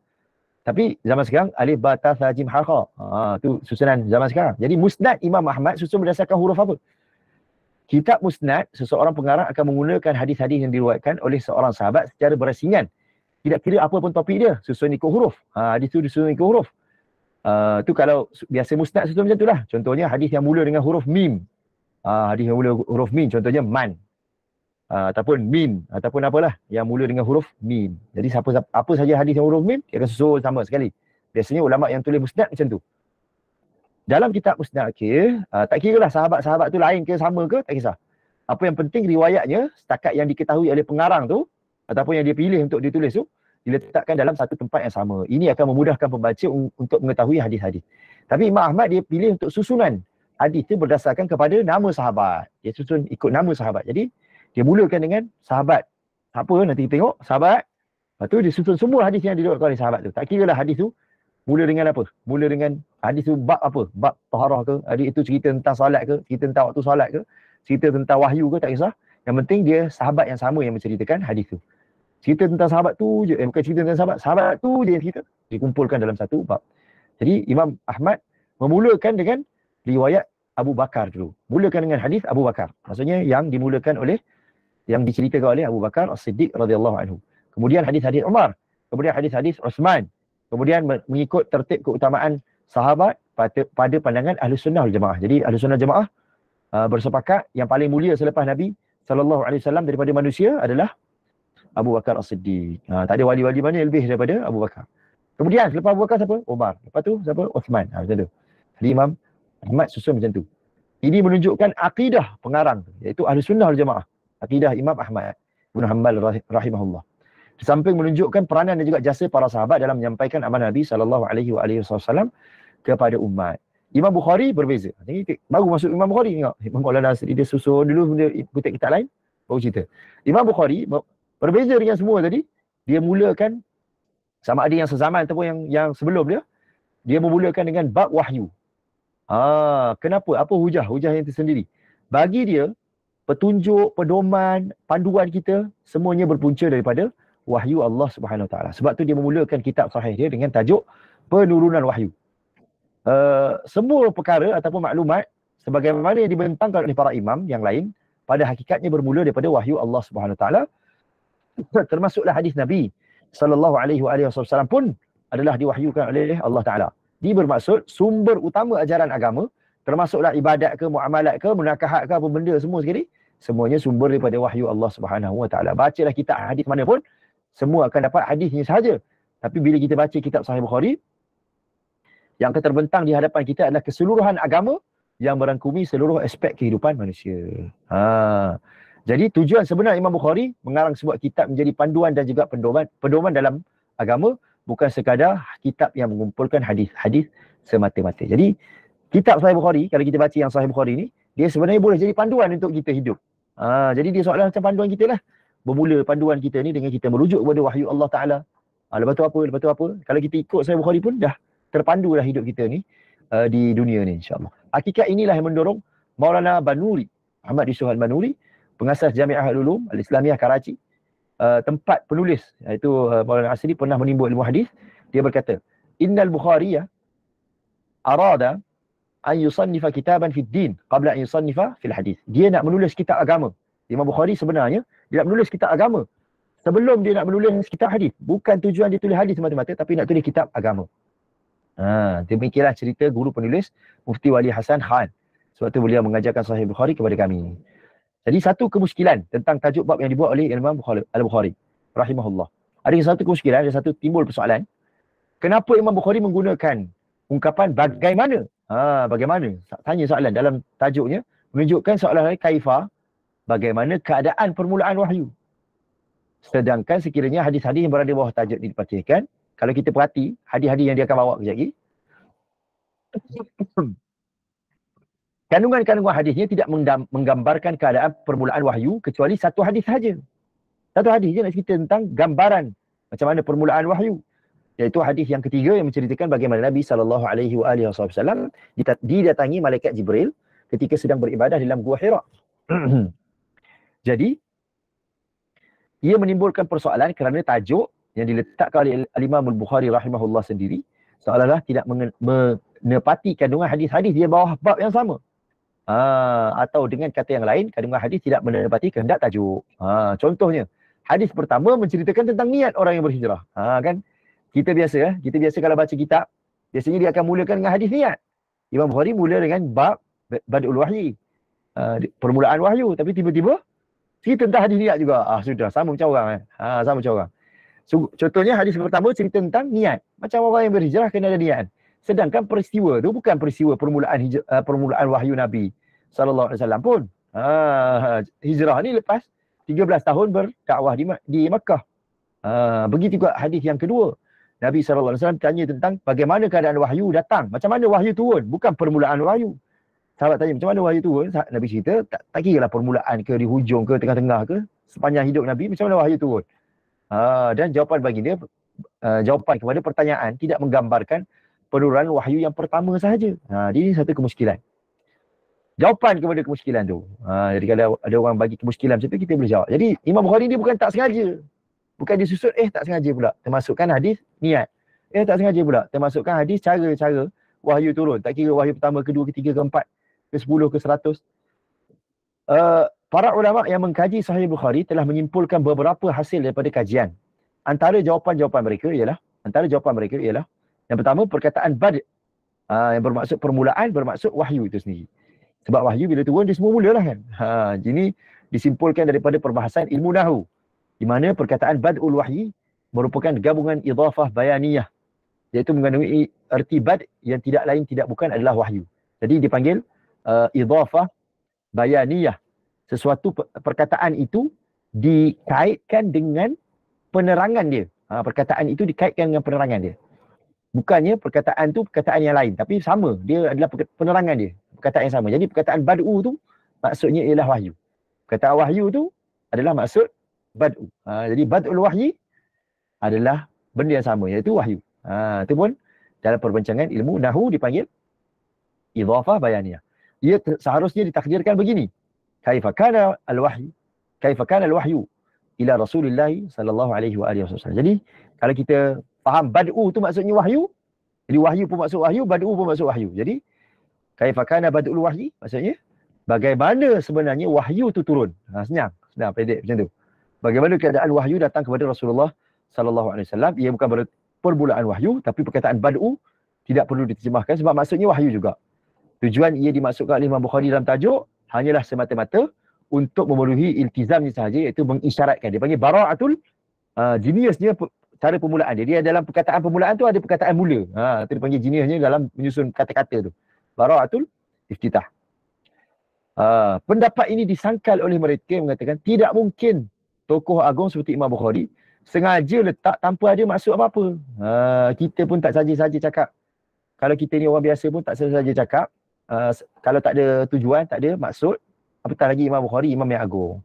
Tapi zaman sekarang alif, ba, ta, sa, jim, ha, kha. Tu susunan zaman sekarang. Jadi musnad Imam Ahmad susun berdasarkan huruf apa? Kitab musnad, seseorang pengarang akan menggunakan hadis-hadis yang diriwayatkan oleh seorang sahabat secara berasingan. Tidak kira apa pun topik dia, susun ikut huruf. Hadis tu disusun ikut huruf. Tu kalau biasa musnad susun macam itulah. Contohnya hadis yang mula dengan huruf mim. Hadis yang mula huruf mim, contohnya man. Ataupun min, ataupun apalah yang mula dengan huruf mim. Jadi apa saja hadis yang huruf mim, dia akan susun sama sekali. Biasanya ulama yang tulis musnad macam tu. Dalam kitab musnad akhir, tak kira lah sahabat-sahabat tu lain ke sama ke, tak kisah. Apa yang penting riwayatnya, setakat yang diketahui oleh pengarang tu, ataupun yang dia pilih untuk ditulis tu, diletakkan dalam satu tempat yang sama. Ini akan memudahkan pembaca untuk mengetahui hadis-hadis. Tapi Imam Ahmad dia pilih untuk susunan hadis tu berdasarkan kepada nama sahabat. Dia susun ikut nama sahabat. Jadi dia mulakan dengan sahabat. Apa nanti kita tengok sahabat. Lepas tu dia susun semua hadis yang diriwayatkan oleh sahabat tu. Tak kira lah hadis tu mula dengan apa? Mula dengan hadis tu bab apa? Bab taharah ke? Hadis itu cerita tentang salat ke? Cerita tentang waktu salat ke? Cerita tentang wahyu ke? Tak kisah. Yang penting dia sahabat yang sama yang menceritakan hadis tu. Cerita tentang sahabat tu je, bukan cerita tentang sahabat tu je yang cerita. Dikumpulkan dalam satu bab. Jadi Imam Ahmad memulakan dengan riwayat Abu Bakar dulu. Mulakan dengan hadis Abu Bakar. Maksudnya yang dimulakan oleh yang diceritakan oleh Abu Bakar As-Siddiq radhiyallahu anhu. Kemudian hadis-hadis Umar, kemudian hadis-hadis Uthman, kemudian mengikut tertib keutamaan sahabat pada pandangan Ahlus Sunnah wal Jamaah. Jadi Ahlus Sunnah Jamaah bersepakat yang paling mulia selepas Nabi sallallahu alaihi wasallam daripada manusia adalah Abu Bakar As-Siddiq. Tak ada wali-wali mana lebih daripada Abu Bakar. Kemudian selepas Abu Bakar siapa? Umar. Lepas tu siapa? Uthman. Macam tu. Jadi Imam Ahmad susun macam tu. Ini menunjukkan akidah pengarang, iaitu Ahlus Sunnah wal Jamaah. Akidah Imam Ahmad bin Hanbal rahimahullah. Di samping menunjukkan peranan dan juga jasa para sahabat dalam menyampaikan amanah Nabi sallallahu alaihi wasallam kepada umat. Imam Bukhari berbeza. Ini baru masuk Imam Bukhari, tengok. Imam Maulana Nasri dia susun dulu benda kutip kitab lain, baru cerita. Imam Bukhari berbeza dengan semua tadi. Dia mulakan sama ada yang sezaman ataupun yang sebelum dia memulakan dengan bab wahyu. Kenapa? Apa hujah? Hujah yang tersendiri. Bagi dia, petunjuk, pedoman, panduan kita semuanya berpunca daripada wahyu Allah Subhanahu Wa Taala. Sebab tu dia memulakan kitab sahih dia dengan tajuk penurunan wahyu. Semua perkara ataupun maklumat sebagaimana yang dibentangkan oleh para imam yang lain pada hakikatnya bermula daripada wahyu Allah Subhanahu Wa Taala. Termasuklah hadis Nabi sallallahu alaihi wasallam pun adalah diwahyukan oleh Allah Taala. Dia bermaksud sumber utama ajaran agama, termasuklah ibadat ke, muamalat ke, munakahat ke, apa benda semua sekali, semuanya sumber daripada wahyu Allah Subhanahu Wa Taala. Bacalah kitab hadis mana pun, semua akan dapat hadisnya sahaja. Tapi bila kita baca kitab Sahih Bukhari, yang terbentang di hadapan kita adalah keseluruhan agama yang merangkumi seluruh aspek kehidupan manusia. Jadi tujuan sebenar Imam Bukhari mengarang sebuah kitab menjadi panduan dan juga pedoman dalam agama, bukan sekadar kitab yang mengumpulkan hadis-hadis semata-mata. Jadi kitab Sahih Bukhari, kalau kita baca yang Sahih Bukhari ni, dia sebenarnya boleh jadi panduan untuk kita hidup. Jadi dia seolah macam panduan kita lah. Bermula panduan kita ni dengan kita merujuk kepada wahyu Allah Ta'ala. Lepas tu apa? Kalau kita ikut Sahih Bukhari pun dah terpandu dah hidup kita ni di dunia ni, insyaAllah. Hakikat inilah yang mendorong Maulana Banuri, Ahmad Yusuf Al-Banuri, pengasas Jami'ah Al-Ulum Al-Islamiyah Karachi, tempat penulis, iaitu Maulana Asri pernah menimbul ilmu hadis. Dia berkata, Innal Bukhariya arada an yusannifa kitaban fid din qabla an yusannifa fil hadis. Dia nak menulis kitab agama. Imam Bukhari sebenarnya dia nak menulis kitab agama sebelum dia nak menulis kitab hadis. Bukan tujuan dia tulis hadis semata-mata, tapi nak tulis kitab agama. Demikianlah cerita guru penulis Mufti Wali Hasan Khan. Sebab tu beliau mengajarkan Sahih Bukhari kepada kami. Jadi satu kemuskilan tentang tajuk bab yang dibuat oleh Imam Al-Bukhari rahimahullah. Ada satu kemuskilan, ada satu timbul persoalan. Kenapa Imam Bukhari menggunakan ungkapan bagaimana? Bagaimana? Tanya soalan dalam tajuknya, menunjukkan soalan kaifa, bagaimana keadaan permulaan wahyu. Sedangkan sekiranya hadis-hadis yang berada di bawah tajuk ini dibacakan, kalau kita perhati hadis-hadis yang dia akan bawa kejap lagi, kandungan-kandungan hadisnya tidak menggambarkan keadaan permulaan wahyu kecuali satu hadis sahaja. Satu hadis je nak cerita tentang gambaran macam mana permulaan wahyu. Iaitu hadis yang ketiga yang menceritakan bagaimana Nabi SAW didatangi malaikat Jibril ketika sedang beribadah dalam Gua Hira. Jadi, ia menimbulkan persoalan kerana tajuk yang diletakkan oleh Al-Imam Al-Bukhari rahimahullah sendiri seolah-olah tidak menepati kandungan hadis-hadis di bawah bab yang sama. Atau dengan kata yang lain, kandungan hadis tidak menepati kehendak tajuk. Contohnya, hadis pertama menceritakan tentang niat orang yang berhijrah. Kan? Kita biasa kalau baca kitab, biasanya dia akan mulakan dengan hadis niat. Imam Bukhari mula dengan bab Bad'ul Wahyi, permulaan wahyu. Tapi tiba-tiba cerita tentang hadis niat juga. Sudah, sama macam orang. Sama macam orang. So, contohnya hadis pertama cerita tentang niat. Macam orang yang berhijrah kena ada niat. Sedangkan peristiwa tu bukan peristiwa permulaan wahyu Nabi SAW pun. Hijrah ni lepas 13 tahun berdakwah di Makkah. Begitu juga hadis yang kedua. Nabi SAW tanya tentang bagaimana keadaan wahyu datang. Macam mana wahyu turun. Bukan permulaan wahyu. Sahabat tanya macam mana wahyu turun. Nabi cerita tak kira lah permulaan ke, di hujung ke, tengah-tengah ke. Sepanjang hidup Nabi macam mana wahyu turun. Dan jawapan bagi dia, jawapan kepada pertanyaan tidak menggambarkan penurunan wahyu yang pertama sahaja. Ini satu kemuskilan. Jawapan kepada kemuskilan tu. Jadi kalau ada orang bagi kemuskilan macam tu, kita boleh jawab. Jadi Imam Bukhari dia bukan tak sengaja. Bukan dia susut, tak sengaja pula. Termasukkan hadis niat. Tak sengaja pula. Termasukkan hadis cara-cara wahyu turun. Tak kira wahyu pertama, kedua, ketiga, keempat, ke-10, ke-100. Para ulama yang mengkaji Sahih Bukhari telah menyimpulkan beberapa hasil daripada kajian. Antara jawapan mereka ialah yang pertama, perkataan bad yang bermaksud permulaan, bermaksud wahyu itu sendiri. Sebab wahyu bila turun dia semua mulalah kan. Jadi disimpulkan daripada perbahasan ilmu nahwu, di mana perkataan bad'ul wahyi merupakan gabungan idhafah bayaniyah, iaitu mengandungi erti bad yang tidak lain tidak bukan adalah wahyu. Jadi dipanggil idhafah bayaniyah. Sesuatu perkataan itu dikaitkan dengan penerangan dia. Perkataan itu dikaitkan dengan penerangan dia. Bukannya perkataan tu perkataan yang lain, tapi sama. Dia adalah penerangan dia. Perkataan yang sama. Jadi perkataan bad'u tu maksudnya ialah wahyu. Perkataan wahyu tu adalah maksud bad'u. Jadi bad'ul wahyi adalah benda yang sama, iaitu wahyu. Itu pun dalam perbincangan ilmu nahwu dipanggil idhafah bayaniyah. Ia seharusnya ditakdirkan begini. Kaifa kana al-wahyu ila Rasulillah sallallahu alaihi wasallam. Jadi kalau kita faham bad'u tu maksudnya wahyu, jadi wahyu pun maksud wahyu, bad'u pun maksud wahyu. Jadi kaifa kana bad'ul wahyi maksudnya bagaimana sebenarnya wahyu tu turun. Senang pendek macam tu. Bagaimana keadaan wahyu datang kepada Rasulullah sallallahu alaihi wasallam. Ia bukan permulaan wahyu, tapi perkataan bad'u tidak perlu diterjemahkan sebab maksudnya wahyu juga. Tujuan ia dimaksudkan oleh Imam Bukhari dalam tajuk hanyalah semata-mata untuk memenuhi iltizamnya sahaja, iaitu mengisyaratkan. Dia panggil bara'atul jeniusnya cara permulaan dia. Dia dalam perkataan permulaan tu ada perkataan mula. Itu dipanggil jeniusnya dalam menyusun kata-kata tu. Bara'atul iftitah. Pendapat ini disangkal oleh mereka yang mengatakan tidak mungkin tokoh agung seperti Imam Bukhari sengaja letak tanpa ada maksud apa-apa. Kita pun tak saja-saja cakap. Kalau kita ni orang biasa pun tak saja-saja cakap. Kalau tak ada tujuan, tak ada maksud, apatah lagi Imam Bukhari, imam yang agung.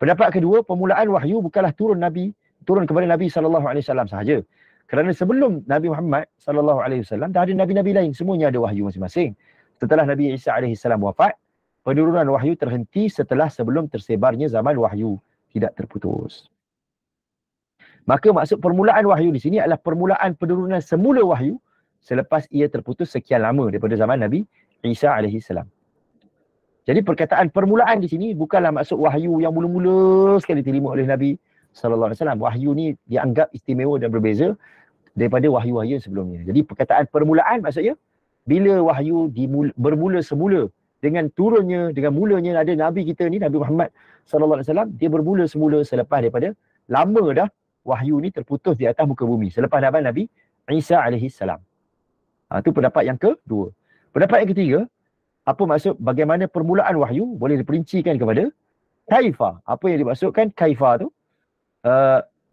Pendapat kedua, permulaan wahyu bukanlah turun kepada Nabi SAW sahaja. Kerana sebelum Nabi Muhammad SAW dah ada nabi-nabi lain, semuanya ada wahyu masing-masing. Setelah Nabi Isa AS wafat, penurunan wahyu terhenti sebelum tersebarnya zaman wahyu tidak terputus. Maka maksud permulaan wahyu di sini adalah permulaan penurunan semula wahyu selepas ia terputus sekian lama daripada zaman Nabi Isa AS. Jadi perkataan permulaan di sini bukanlah maksud wahyu yang mula-mula sekali diterima oleh Nabi sallallahu alaihi wasallam. Wahyu ni dianggap istimewa dan berbeza daripada wahyu-wahyu sebelumnya. Jadi perkataan permulaan maksudnya bila wahyu bermula semula dengan turunnya, dengan mulanya ada Nabi kita ni, Nabi Muhammad sallallahu alaihi wasallam, dia bermula semula selepas daripada lama dah wahyu ni terputus di atas muka bumi selepas zaman Nabi Isa alaihi salam. Itu pendapat yang kedua. Pendapat yang ketiga, apa maksud bagaimana permulaan wahyu boleh diperincikan kepada kaifa. Apa yang dimaksudkan kaifa tu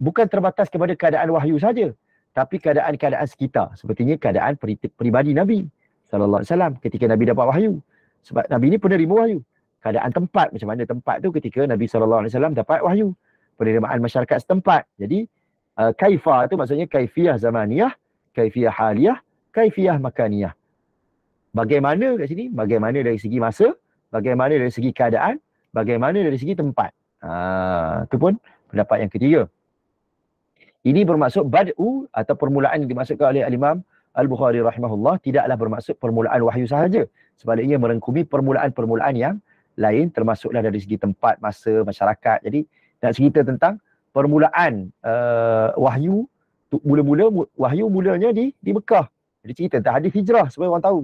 bukan terbatas kepada keadaan wahyu saja, tapi keadaan-keadaan sekitar. Sepertinya keadaan peribadi Nabi sallallahu alaihi wasallam ketika Nabi dapat wahyu. Sebab Nabi ni penerima wahyu. Keadaan tempat, macam mana tempat tu ketika Nabi sallallahu alaihi wasallam dapat wahyu. Penerimaan masyarakat setempat. Jadi kaifa tu maksudnya kaifiyah zamaniyah, kaifiyah haliyah, kaifiyah makaniyah. Bagaimana kat sini? Bagaimana dari segi masa, bagaimana dari segi keadaan, bagaimana dari segi tempat. Itu pun pendapat yang ketiga. Ini bermaksud bad'u atau permulaan yang dimaksudkan oleh Al-Imam Al-Bukhari rahimahullah tidaklah bermaksud permulaan wahyu sahaja. Sebaliknya merangkumi permulaan-permulaan yang lain, termasuklah dari segi tempat, masa, masyarakat. Jadi nak cerita tentang permulaan wahyu, mula-mula wahyu mulanya di Mekah. Jadi cerita tentang hadis hijrah supaya orang tahu.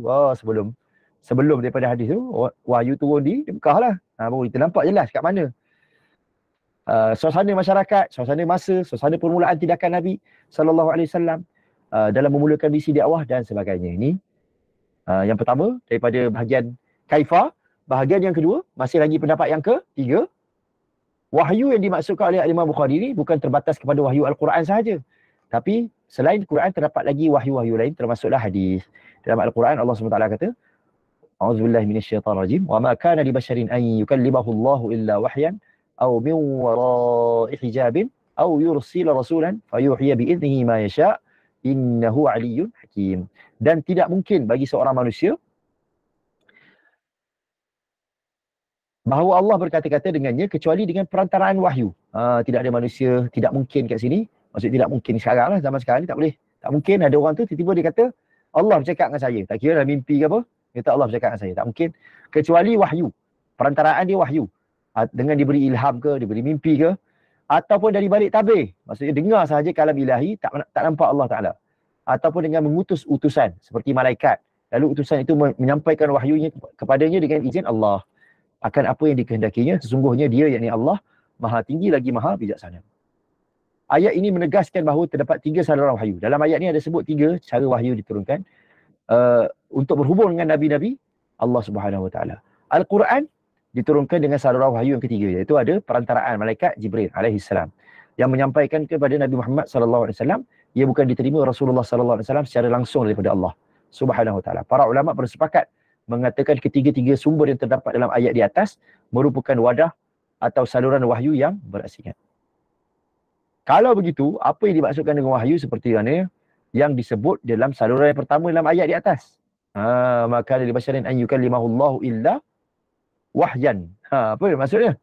Sebelum daripada hadis tu wahyu turun di Mekah lah. Baru kita nampak jelas kat mana. Suasana masyarakat, suasana masa, suasana permulaan tindakan Nabi sallallahu alaihi wasallam dalam memulakan misi dakwah dan sebagainya. Ini yang pertama daripada bahagian kaifa. Bahagian yang kedua, masih lagi pendapat yang ketiga. Wahyu yang dimaksudkan oleh Imam Bukhari ni bukan terbatas kepada wahyu Al-Quran sahaja. Tapi selain Quran terdapat lagi wahyu-wahyu lain, termasuklah hadis. Dalam Al-Quran Allah SWT kata, A'udzubillahi minasyaitanirrajim, wa ma kana li basharin an yukallimahu Allahu illa wahyan aw min wara'i hijabin aw yursila rasulan fayuhiya bi idnihi ma yasha innahu aliyyun hakim. Dan tidak mungkin bagi seorang manusia bahawa Allah berkata-kata dengannya kecuali dengan perantaraan wahyu. Tidak ada manusia, tidak mungkin kat sini. Maksud tidak mungkin sekarang lah, zaman sekarang ni tak boleh. Tak mungkin ada orang tu tiba-tiba dia kata Allah bercakap dengan saya. Tak kira dalam mimpi ke apa, dia kata Allah bercakap dengan saya. Tak mungkin. Kecuali wahyu. Perantaraan dia wahyu. dengan diberi ilham ke, diberi mimpi ke, ataupun dari balik tabir, maksudnya dengar sahaja kalam ilahi, tak nampak Allah Ta'ala, ataupun dengan mengutus utusan seperti malaikat, lalu utusan itu menyampaikan wahyunya kepadanya dengan izin Allah akan apa yang dikehendakinya. Sesungguhnya dia, yakni Allah, maha tinggi lagi maha bijaksana. Ayat ini menegaskan bahawa terdapat 3 saluran wahyu. Dalam ayat ini ada sebut 3 cara wahyu diturunkan untuk berhubung dengan Nabi-Nabi Allah Subhanahu Wa Taala. Al-Quran diturunkan dengan saluran wahyu yang ketiga, iaitu ada perantaraan malaikat Jibril alaihi salam yang menyampaikan kepada Nabi Muhammad sallallahu alaihi wasallam. Ia bukan diterima Rasulullah sallallahu alaihi wasallam secara langsung daripada Allah Subhanahu Wa Taala. Para ulama bersepakat mengatakan ketiga-tiga sumber yang terdapat dalam ayat di atas merupakan wadah atau saluran wahyu yang berasingan. Kalau begitu, apa yang dimaksudkan dengan wahyu seperti mana yang disebut dalam saluran yang pertama dalam ayat di atas? Maka li basyarin an yukallimahullahu illa wahyan. Apa maksudnya?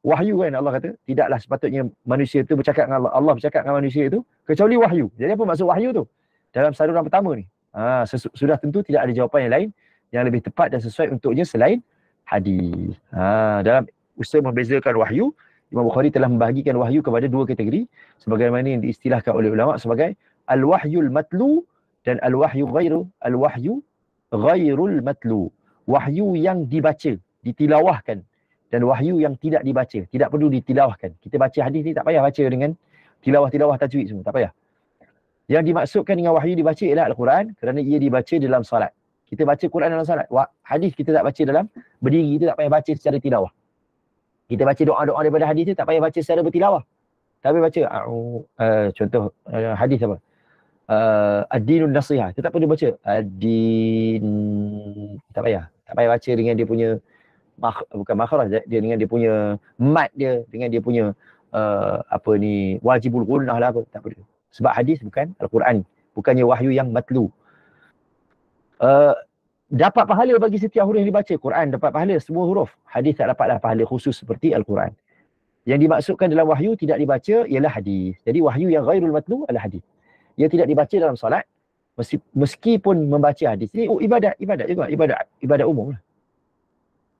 Wahyu kan Allah kata, tidaklah sepatutnya manusia itu bercakap dengan Allah, Allah bercakap dengan manusia itu kecuali wahyu. Jadi apa maksud wahyu tu? Dalam saluran pertama ni. Sudah tentu tidak ada jawapan yang lain yang lebih tepat dan sesuai untuknya selain hadis. Dalam usaha membezakan wahyu, Imam Bukhari telah membahagikan wahyu kepada 2 kategori sebagaimana yang diistilahkan oleh ulama sebagai al-wahyul matlu dan al-wahyu ghairul matlu. Wahyu yang dibaca, ditilawahkan, dan wahyu yang tidak dibaca, tidak perlu ditilawahkan. Kita baca hadis ni tak payah baca dengan tilawah-tilawah tajwid semua, tak payah. Yang dimaksudkan dengan wahyu dibaca ialah Al-Quran kerana ia dibaca dalam salat. Kita baca Quran dalam salat. Hadis kita tak baca dalam berdiri, kita tak payah baca secara tilawah. Kita baca doa-doa daripada hadis tu tak payah baca secara bertilawah. Tak payah baca contoh hadis apa? Ad-dinun nasihah. Kita tak perlu baca ad-din, tak payah baca dengan dia punya bukan makhraj, dia dengan dia punya mat dia, dengan dia punya wajibul gunnah lah apa, tak perlu. Sebab hadis bukan Al-Quran, bukannya wahyu yang matlu. Dapat pahala bagi setiap huruf yang dibaca. Quran dapat pahala semua huruf. Hadis tak dapatlah pahala khusus seperti Al-Quran. Yang dimaksudkan dalam wahyu tidak dibaca ialah hadis. Jadi wahyu yang ghairul matlu adalah hadis. Ia tidak dibaca dalam salat meskipun membaca hadis. Ini ibadat juga, ibadat umum lah.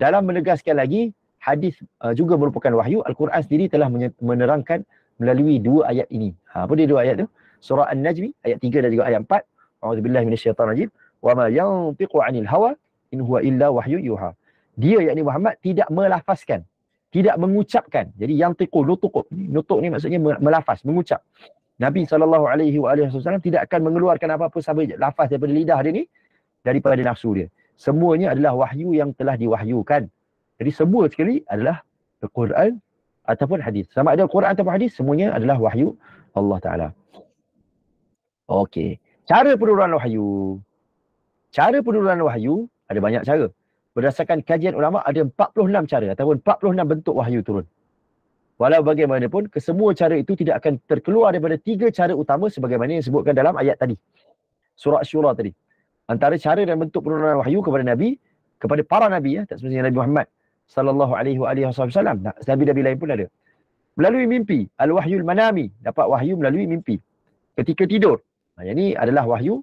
Dalam menegaskan lagi, hadis juga merupakan wahyu. Al-Quran sendiri telah menerangkan melalui 2 ayat ini. Apa dia 2 ayat tu? Surah An-Najmi ayat 3 dan juga ayat 4. A'udzubillahi minasyaitanirrajim. Wa ma yantiqu 'anil hawa in huwa illa wahyu yuha. Dia, yakni Muhammad, tidak melafazkan, tidak mengucapkan. Jadi yang tiqu, nutuk ni maksudnya melafaz, mengucap. Nabi SAW tidak akan mengeluarkan apa-apa sahaja lafaz daripada lidah dia ni daripada nafsu dia. Semuanya adalah wahyu yang telah diwahyukan. Jadi semua sekali adalah Al-Quran ataupun hadis. Sama ada Al-Quran ataupun hadis, semuanya adalah wahyu Allah Ta'ala. Okey. Cara penurunan wahyu. Cara penurunan wahyu ada banyak cara. Berdasarkan kajian ulama ada 46 cara ataupun 46 bentuk wahyu turun. Walau bagaimanapun, kesemua cara itu tidak akan terkeluar daripada 3 cara utama sebagaimana yang disebutkan dalam ayat tadi. Surah Syura tadi. Antara cara dan bentuk penurunan wahyu kepada Nabi, kepada para Nabi, tak semestinya Nabi Muhammad sallallahu alaihi wasallam. Nabi-Nabi lain pun ada. Melalui mimpi, al-wahyul manami, dapat wahyu melalui mimpi. Ketika tidur. Yang ini adalah wahyu.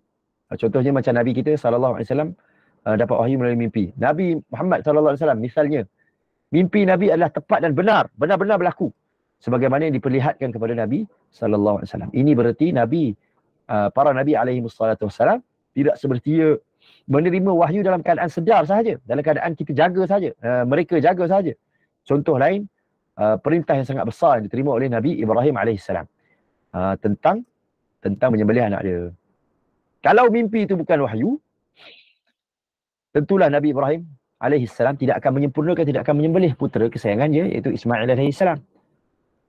Contohnya macam Nabi kita sallallahu alaihi wasallam dapat wahyu melalui mimpi. Nabi Muhammad sallallahu alaihi wasallam misalnya, mimpi Nabi adalah tepat dan benar-benar berlaku sebagaimana yang diperlihatkan kepada Nabi sallallahu alaihi wasallam. Ini berarti Nabi, para Nabi alaihi wassalam tidak seperti menerima wahyu dalam keadaan sedar sahaja, dalam keadaan kita jaga sahaja, mereka jaga sahaja. Contoh lain, perintah yang sangat besar yang diterima oleh Nabi Ibrahim alaihissalam tentang menyembelih anak dia. Kalau mimpi itu bukan wahyu, tentulah Nabi Ibrahim alaihissalam tidak akan menyempurnakan, tidak akan menyembelih putera kesayangannya iaitu Ismail alaihissalam.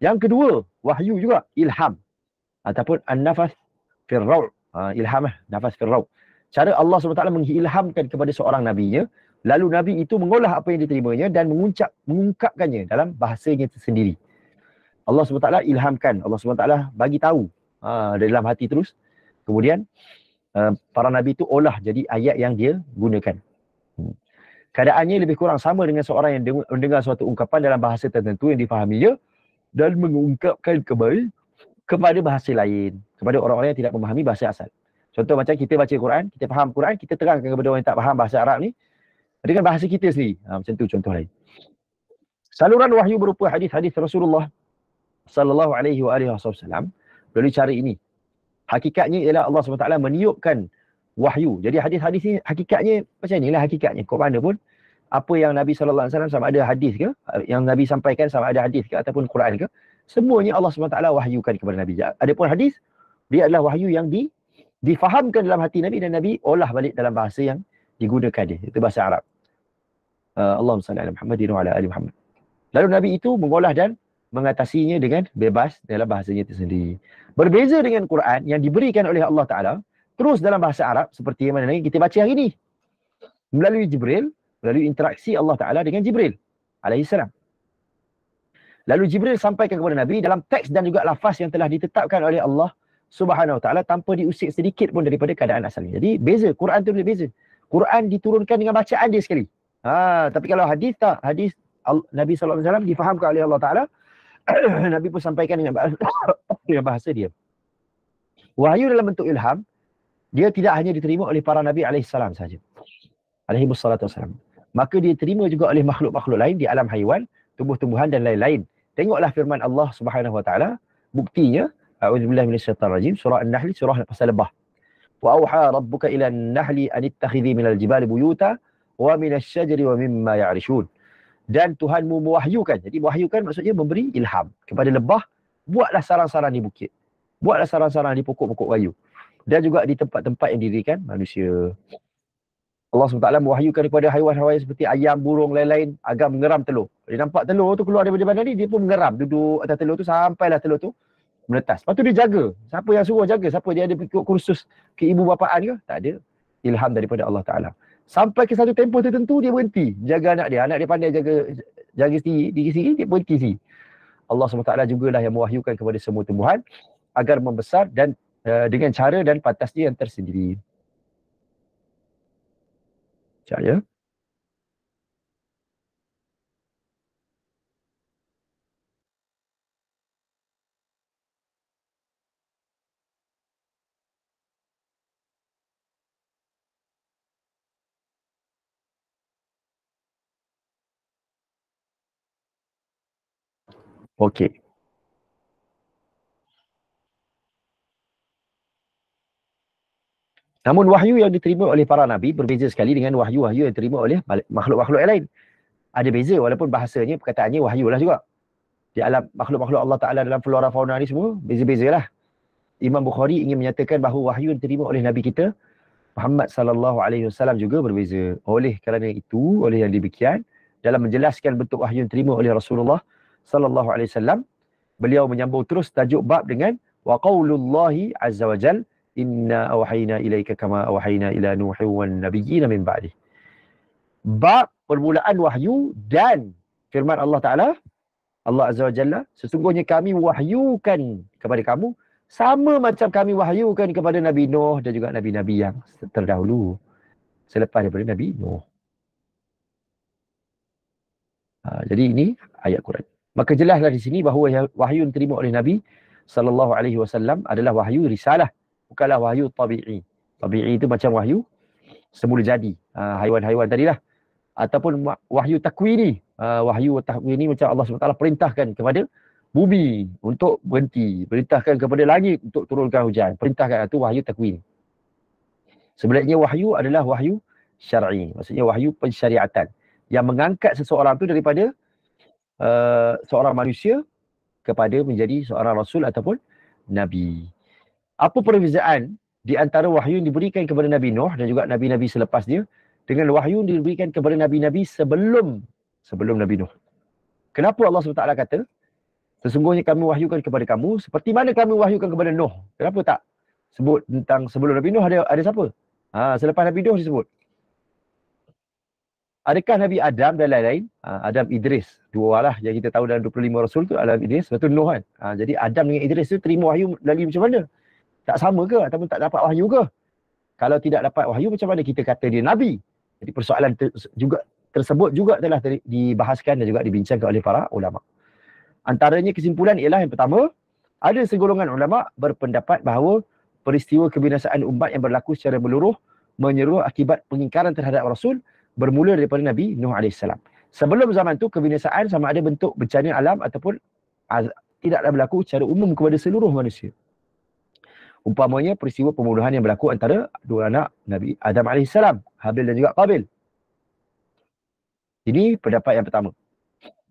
Yang kedua, wahyu juga ilham ataupun an-nafas fir raw'. Ilham nafas fir raw'. Cara Allah SWT mengilhamkan kepada seorang nabinya, lalu nabi itu mengolah apa yang diterimanya dan mengungkapkannya dalam bahasanya sendiri. Allah SWT ilhamkan, Allah SWT bagi tahu dalam hati terus. Kemudian para nabi itu olah jadi ayat yang dia gunakan. Keadaannya lebih kurang sama dengan seorang yang mendengar suatu ungkapan dalam bahasa tertentu yang difahaminya dan mengungkapkan kepada bahasa lain, kepada orang-orang yang tidak memahami bahasa asal. Contoh macam kita baca Quran, kita faham Quran, kita terangkan kepada orang yang tak faham bahasa Arab ni dengan bahasa kita sendiri. Macam tu contoh lain. Saluran wahyu berupa hadis-hadis Rasulullah sallallahu alaihi wasallam melalui cara ini. Hakikatnya ialah Allah SWT meniupkan wahyu. Jadi hadis-hadis ni hakikatnya macam inilah hakikatnya. Kok mana pun apa yang Nabi sallallahu alaihi wasallam sama ada hadis ke, yang Nabi sampaikan sama ada hadis ke ataupun Quran ke, semuanya Allah SWT wahyukan kepada Nabi. Adapun hadis, dia adalah wahyu yang difahamkan dalam hati Nabi dan Nabi olah balik dalam bahasa yang digunakan dia. Itu bahasa Arab. Allahumma salli ala Muhammadin wa ala ali Muhammad. Lalu Nabi itu mengolah dan mengatasinya dengan bebas dalam bahasanya tersendiri. Berbeza dengan Quran yang diberikan oleh Allah Ta'ala terus dalam bahasa Arab seperti yang mana kita baca hari ini. Melalui Jibril, melalui interaksi Allah Ta'ala dengan Jibril alaihissalam. Lalu Jibril sampaikan kepada Nabi dalam teks dan juga lafaz yang telah ditetapkan oleh Allah Subhanahu Wa Ta'ala tanpa diusik sedikit pun daripada keadaan asalnya. Jadi beza, Quran tu beza. Quran diturunkan dengan bacaan dia sekali. Tapi kalau hadis tak, hadis Nabi SAW difahamkan oleh Allah Ta'ala, Nabi pun sampaikan dengan bahasa dia. Wahyu dalam bentuk ilham, dia tidak hanya diterima oleh para Nabi alaihissalam sahaja. Alaihi wassalatu wassalam. Maka dia terima juga oleh makhluk-makhluk lain di alam haiwan, tumbuh-tumbuhan dan lain-lain. Tengoklah firman Allah Subhanahu Wa Ta'ala, buktinya, a'udzubillahi minasyaitanir rajim, surah An-Nahl, surah pasal lebah. Wa auha rabbuka ila an-nahli an ittakhidhi minal jibali buyuta wa minasyajari wa mimma ya'rishun. Dan Tuhanmu mewahyukan. Jadi mewahyukan maksudnya memberi ilham kepada lebah, buatlah sarang-sarang di bukit. Buatlah sarang-sarang di pokok-pokok kayu. Dan juga di tempat-tempat yang didirikan manusia. Allah SWT mewahyukan kepada haiwan-haiwan seperti ayam, burung, lain-lain agar mengeram telur. Dia nampak telur tu keluar daripada bandar ni, dia pun mengeram. Duduk atas telur tu sampailah telur tu menetas. Lepas tu dia jaga. Siapa yang suruh jaga? Siapa dia ada ikut kursus ke ibu bapaan ke? Tak ada. Ilham daripada Allah Ta'ala. Sampai ke satu tempoh tertentu dia berhenti jaga anak dia. Anak dia pandai jaga diri sendiri, dia berhenti sendiri. Allah SWT jugalah yang mewahyukan kepada semua tumbuhan agar membesar dan dengan cara dan pantasnya yang tersendiri. Sekejap ya. Okey. Namun wahyu yang diterima oleh para Nabi berbeza sekali dengan wahyu-wahyu yang diterima oleh makhluk-makhluk yang lain. Ada beza walaupun bahasanya, perkataannya wahyu lah juga. Di alam makhluk-makhluk Allah Ta'ala dalam flora fauna ni semua, beza-bezalah. Imam Bukhari ingin menyatakan bahawa wahyu yang diterima oleh Nabi kita, Muhammad sallallahu alaihi wasallam juga berbeza. Oleh kerana itu, oleh yang demikian, dalam menjelaskan bentuk wahyu yang diterima oleh Rasulullah sallallahu alaihi wasallam, beliau menyambung terus tajuk bab dengan wa qaulullahi azza wa jal, inna awhayna ilaika kama awhayna ila nuhin wan nabiyyin min ba'di. Bab permulaan wahyu dan firman Allah Ta'ala, Allah Azza wa Jalla, sesungguhnya kami wahyukan kepada kamu sama macam kami wahyukan kepada Nabi Nuh dan juga Nabi-Nabi yang terdahulu selepas daripada Nabi Nuh. Jadi ini ayat Quran. Maka jelaslah di sini bahawa wahyu yang diterima oleh Nabi sallallahu alaihi wasallam adalah wahyu risalah, bukanlah wahyu tabi'i. Tabi'i itu macam wahyu semula jadi, haiwan-haiwan tadilah. Ataupun wahyu takwini. Wahyu takwini macam Allah SWT perintahkan kepada bumi untuk berhenti, perintahkan kepada langit untuk turunkan hujan, perintahkan, itu wahyu takwini. Sebenarnya wahyu adalah wahyu syar'i, maksudnya wahyu pensyariatan yang mengangkat seseorang tu daripada seorang manusia kepada menjadi seorang rasul ataupun nabi. Apa perbezaan di antara wahyu yang diberikan kepada Nabi Nuh dan juga nabi-nabi selepas dia dengan wahyu yang diberikan kepada nabi-nabi sebelum Nabi Nuh? Kenapa Allah SWT kata sesungguhnya kami wahyukan kepada kamu seperti mana kami wahyukan kepada Nuh? Kenapa tak sebut tentang sebelum Nabi Nuh? Ada siapa? Selepas Nabi Nuh disebut. Adakah Nabi Adam dan lain-lain? Adam, Idris. Dua lah yang kita tahu dalam 25 Rasul tu, Adam, Idris. Lepas tu Nuh kan. Jadi Adam dengan Idris tu terima wahyu melalui macam mana? Tak sama ke? Ataupun tak dapat wahyu ke? Kalau tidak dapat wahyu, macam mana kita kata dia Nabi? Jadi persoalan tersebut juga telah dibahaskan dan juga dibincangkan oleh para ulama. Antaranya kesimpulan ialah yang pertama, ada segolongan ulama berpendapat bahawa peristiwa kebinasaan umat yang berlaku secara menyeluruh akibat pengingkaran terhadap Rasul bermula daripada Nabi Nuh AS. Sebelum zaman tu kebinasaan sama ada bentuk bencana alam ataupun tidaklah berlaku secara umum kepada seluruh manusia. Umpamanya peristiwa pembunuhan yang berlaku antara dua anak Nabi Adam AS, Habil dan juga Qabil. Ini pendapat yang pertama.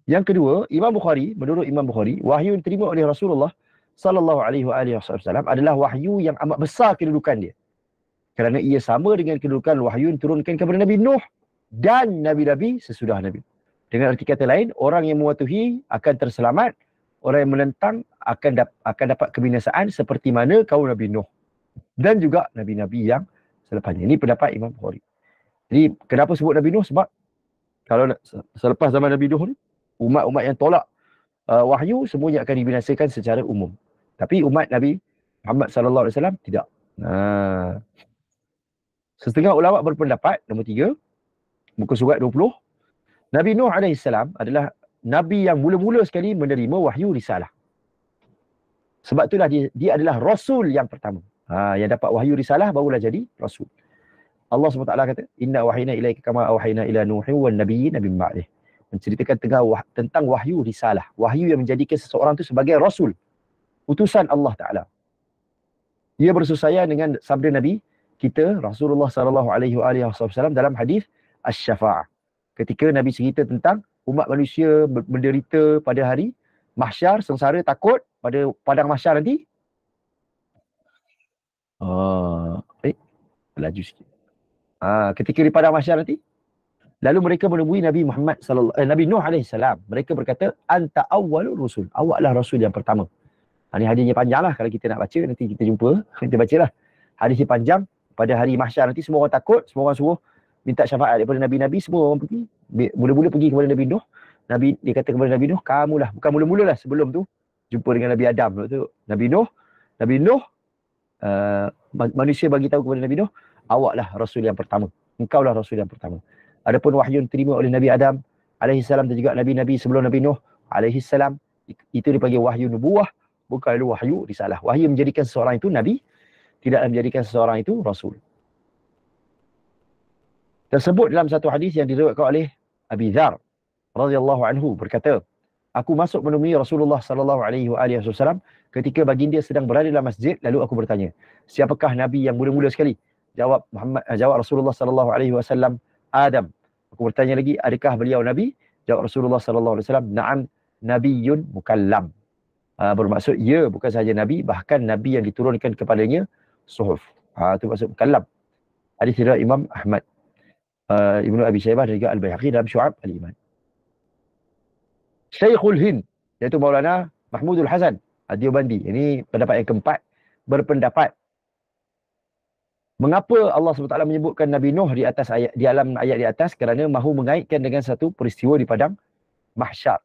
Yang kedua, menurut Imam Bukhari, wahyu yang diterima oleh Rasulullah sallallahu alaihi wasallam adalah wahyu yang amat besar kedudukan dia. Kerana ia sama dengan kedudukan wahyu yang turunkan kepada Nabi Nuh dan Nabi-Nabi sesudah Nabi. Dengan arti kata lain, orang yang mematuhi akan terselamat, orang yang menentang akan dapat kebinasaan seperti mana kaum Nabi Nuh dan juga Nabi-Nabi yang selepasnya. Ini pendapat Imam Bukhari. Jadi kenapa sebut Nabi Nuh? Sebab kalau selepas zaman Nabi Nuh ni, umat-umat yang tolak wahyu semuanya akan dibinasakan secara umum. Tapi umat Nabi Muhammad sallallahu alaihi wasallam tidak. Setengah ulama berpendapat, nombor 3, muka surat 20, Nabi Nuh AS adalah Nabi yang mula-mula sekali menerima wahyu risalah. Sebab itulah dia adalah Rasul yang pertama. Yang dapat wahyu risalah barulah jadi Rasul. Allah SWT kata, Inna wahina ilaika kama awhayna ila Nuhin wan nabiyyin min ba'dih. Menceritakan tentang wahyu risalah. Wahyu yang menjadikan seseorang itu sebagai Rasul. Utusan Allah Ta'ala. Ia bersesuaian dengan sabda Nabi kita Rasulullah SAW dalam hadis Asy-Syafa'ah. Ketika Nabi cerita tentang umat manusia menderita pada hari mahsyar, sengsara, takut pada padang mahsyar nanti. Laju sikit. Ketika di padang mahsyar nanti, lalu mereka menemui Nabi Nuh AS. Mereka berkata, Anta awwalur rusul. Awaklah Rasul yang pertama. Ini hadisnya panjang lah. Kalau kita nak baca, nanti kita jumpa. Kita baca lah. Hadisnya panjang. Pada hari mahsyar nanti semua orang takut. Semua orang suruh minta syafaat daripada Nabi-Nabi. Semua orang pergi. Mula-mula pergi kepada Nabi Nuh. Dia kata kepada Nabi Nuh, kamulah. Bukan mula-mula lah. Sebelum tu, jumpa dengan Nabi Adam. Nabi Nuh, manusia bagi tahu kepada Nabi Nuh, awaklah Rasul yang pertama. Engkaulah Rasul yang pertama. Adapun wahyu yang diterima oleh Nabi Adam AS dan juga Nabi-Nabi sebelum Nabi Nuh AS, itu dipanggil wahyu nubuwah, bukan wahyu risalah. Wahyu menjadikan seseorang itu Nabi, tidaklah menjadikan seseorang itu Rasul. Tersebut dalam satu hadis yang diriwayatkan oleh Abi Dzar radhiyallahu anhu berkata, aku masuk menemui Rasulullah sallallahu alaihi wasallam ketika baginda sedang berada dalam masjid, lalu aku bertanya, siapakah Nabi yang mula-mula sekali? Jawab Rasulullah sallallahu alaihi wasallam, Adam. Aku bertanya lagi, adakah beliau Nabi? Jawab Rasulullah sallallahu alaihi wasallam, na'am, nabiyyun mukallam. Bermaksud ya, bukan sahaja Nabi, bahkan Nabi yang diturunkan kepadanya suhuf. Itu maksud mukallam. Hadis riwayat Imam Ahmad, Ibnu Abi Syaibah dan juga Al-Baihaqi dalam Syu'ab Al-Iman. Syekhul Hind, iaitu Maulana Mahmudul Hasan Ad-Diyobandi. Ini pendapat yang keempat, berpendapat mengapa Allah SWT menyebutkan Nabi Nuh di dalam ayat di atas, kerana mahu mengaitkan dengan satu peristiwa di padang mahsyar.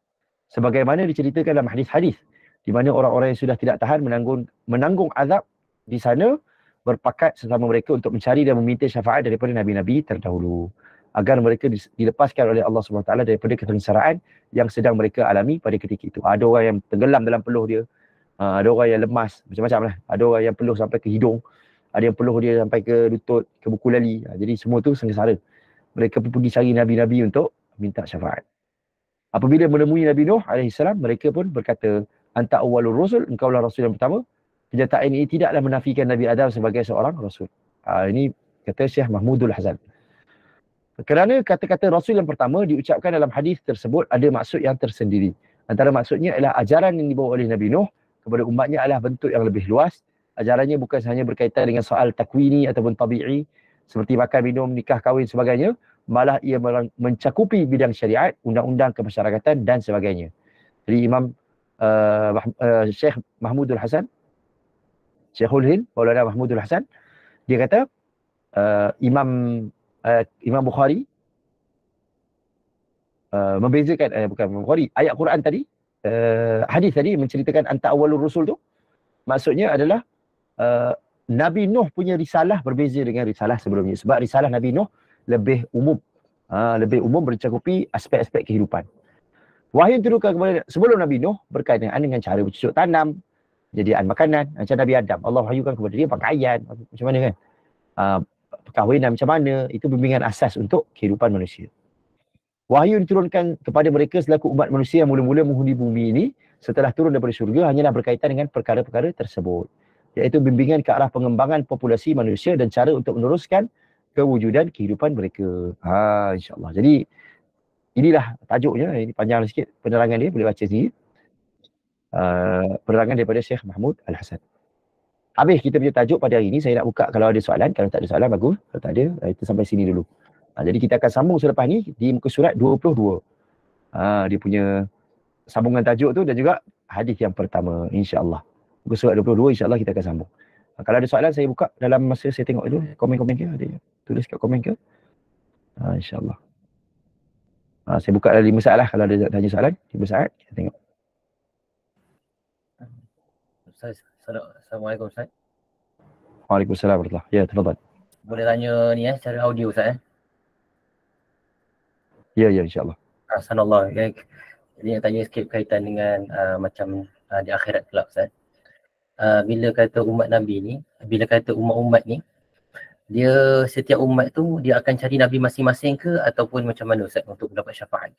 Sebagaimana diceritakan dalam hadis-hadis, di mana orang-orang yang sudah tidak tahan menanggung azab di sana, berpakat sesama mereka untuk mencari dan meminta syafaat daripada Nabi-Nabi terdahulu, agar mereka dilepaskan oleh Allah SWT daripada kesengsaraan yang sedang mereka alami pada ketika itu. Ada orang yang tenggelam dalam peluh dia, ada orang yang lemas, macam-macam lah. Ada orang yang peluh sampai ke hidung, ada yang peluh dia sampai ke lutut, ke buku lali. Jadi semua tu sengsara. Mereka pun pergi cari Nabi-Nabi untuk minta syafaat. Apabila menemui Nabi Nuh AS, mereka pun berkata, Anta awwalur rusul, engkaulah Rasul yang pertama. Kenyataan ini tidaklah menafikan Nabi Adam sebagai seorang Rasul. Ini kata Syekh Mahmudul Hasan. Kerana kata-kata Rasul yang pertama diucapkan dalam hadis tersebut ada maksud yang tersendiri. Antara maksudnya adalah ajaran yang dibawa oleh Nabi Nuh kepada umatnya adalah bentuk yang lebih luas. Ajarannya bukan hanya berkaitan dengan soal takwini ataupun tabi'i, seperti makan, minum, nikah, kahwin sebagainya. Malah ia mencakupi bidang syariat, undang-undang kemasyarakatan dan sebagainya. Jadi Imam Syekh Mahmudul Hasan, Syekhul Hind, Maulana Mahmudul Hasan, dia kata Imam Bukhari membezakan, bukan Bukhari, ayat Quran tadi, hadis tadi menceritakan anta awwalur rusul tu, maksudnya adalah Nabi Nuh punya risalah berbeza dengan risalah sebelumnya. Sebab risalah Nabi Nuh lebih umum. Lebih umum, mencakupi aspek-aspek kehidupan. Wahyu yang turunkan kepada sebelum Nabi Nuh berkaitan dengan cara bercocok tanam, jadian makanan, macam Nabi Adam. Allah wahyukan kepada dia pakaian, macam mana kan? Perkahwinan macam mana, itu bimbingan asas untuk kehidupan manusia. Wahyu diturunkan kepada mereka selaku umat manusia yang mula-mula menghuni bumi ini setelah turun daripada syurga hanyalah berkaitan dengan perkara-perkara tersebut, iaitu bimbingan ke arah pengembangan populasi manusia dan cara untuk meneruskan kewujudan kehidupan mereka. InsyaAllah. Jadi inilah tajuknya. Ini panjang sikit penerangan dia, boleh baca sendiri. Penerangan daripada Syekh Mahmud Al-Hasan. Habis kita punya tajuk pada hari ini. Saya nak buka kalau ada soalan. Kalau tak ada soalan, bagus. Kalau tak ada, kita sampai sini dulu. Jadi kita akan sambung selepas ni di muka surat 22. Dia punya sambungan tajuk tu dan juga hadis yang pertama, insya-Allah. Muka surat 22, insya-Allah kita akan sambung. Kalau ada soalan, saya buka dalam masa saya tengok dulu. Komen-komen ke? Ada tulis kat komen ke? InsyaAllah. Saya buka dalam 5 saat lah. Kalau ada tanya soalan, 5 saat, kita tengok. Assalamualaikum Ustaz. Waalaikumsalam warahmatullahi. Ya, tafadhal. Boleh tanya ni secara audio Ustaz Ya, insya-Allah. Assalamualaikum. Jadi nak tanya sikit berkaitan dengan macam di akhirat pula Ustaz. Bila kata umat Nabi ni, bila kata umat-umat ni, dia setiap umat tu dia akan cari Nabi masing-masing ke ataupun macam mana Ustaz untuk mendapat syafaat?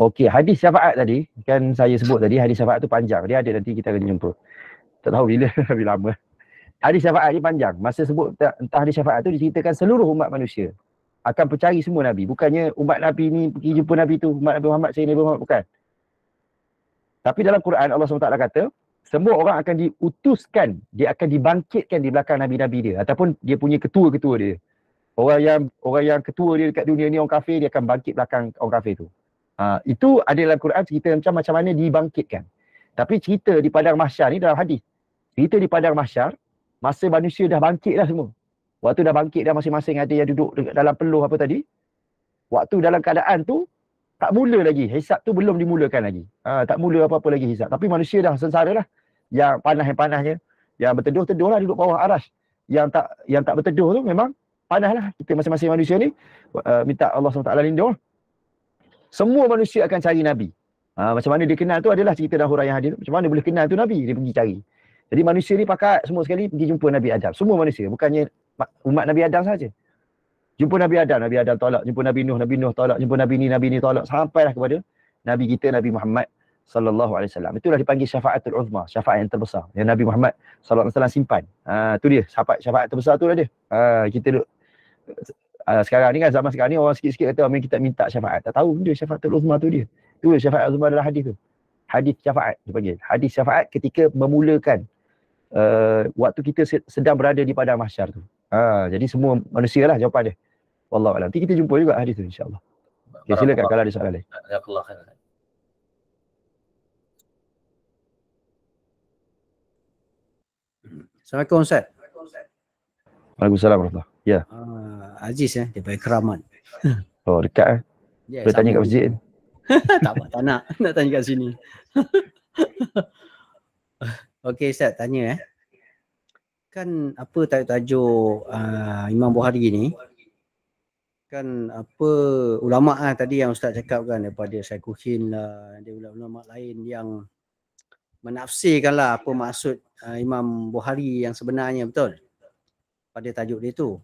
Okey, hadis syafaat tadi, kan saya sebut tadi hadis syafaat tu panjang. Dia ada nanti kita akan jumpa. Tak tahu bila, lebih lama. Hadis syafaat ni panjang. Masa sebut entah hadis syafaat tu diceritakan seluruh umat manusia akan percari semua Nabi. Bukannya umat Nabi ni pergi jumpa Nabi tu, umat Nabi Muhammad, saya Nabi Muhammad, bukan. Tapi dalam Quran Allah SWT kata, semua orang akan diutuskan, dia akan dibangkitkan di belakang Nabi-Nabi dia. Ataupun dia punya ketua-ketua dia. Orang yang ketua dia dekat dunia ni, orang kafir, dia akan bangkit belakang orang kafir tu. Itu ada dalam Quran cerita macam mana dibangkitkan. Tapi cerita di Padang Mahsyar ni dalam hadis. Cerita di Padang Mahsyar, masa manusia dah bangkit dah semua. Waktu dah bangkit dah masing-masing ada yang duduk dalam peluh apa tadi. Waktu dalam keadaan tu, tak mula lagi. Hisab tu belum dimulakan lagi. Tak mula apa-apa lagi hisab. Tapi manusia dah sengsara dah. Yang panahnya. Yang berteduh lah duduk bawah arash. Yang tak berteduh tu memang panas lah. Kita masing-masing manusia ni minta Allah SWT lindung. Semua manusia akan cari Nabi. Macam mana dia kenal tu adalah cerita dalam huraian hadis. Macam mana boleh kenal tu Nabi? Dia pergi cari. Jadi manusia ni pakat semua sekali pergi jumpa Nabi Adam. Semua manusia. Bukannya umat Nabi Adam saja. Jumpa Nabi Adam tolak. Jumpa Nabi Nuh tolak. Jumpa Nabi ni tolak. Sampailah kepada Nabi kita, Nabi Muhammad sallallahu alaihi wasallam. Itulah dipanggil syafaatul uzma, syafaat yang terbesar. Yang Nabi Muhammad sallallahu alaihi wasallam simpan. Tu dia, syafaat terbesar tu lah dia. Kita duk sekarang ni kan, zaman sekarang ni orang sikit-sikit kata kita minta syafaat. Tak tahu dia syafaatul uzma tu dia. Tu syafaat uzma adalah hadis tu. Hadis syafaat dipanggil. Hadis syafaat ketika memulakan waktu kita sedang berada di padang mahsyar tu. Jadi semua manusia lah jawapan dia. Wallahu a'lam. Nanti kita jumpa juga hadis tu insya-Allah. Okay, silakan kalau ada soalan lain. Jazakallah khair. Assalamualaikum Ustaz. Waalaikumsalam warahmatullahi. Ya. Aziz daripada Keramat. Oh, dekat Yeah, boleh tanya kat masjid. tak apa, tak nak tanya kat sini. Okey Ustaz, tanya kan apa tajuk Imam Bukhari ni, kan apa ulama tadi yang Ustaz cakap kan, daripada Syaikhuddin lah, ada ulama lain yang menafsirkan lah apa maksud Imam Bukhari yang sebenarnya, betul pada tajuk dia tu.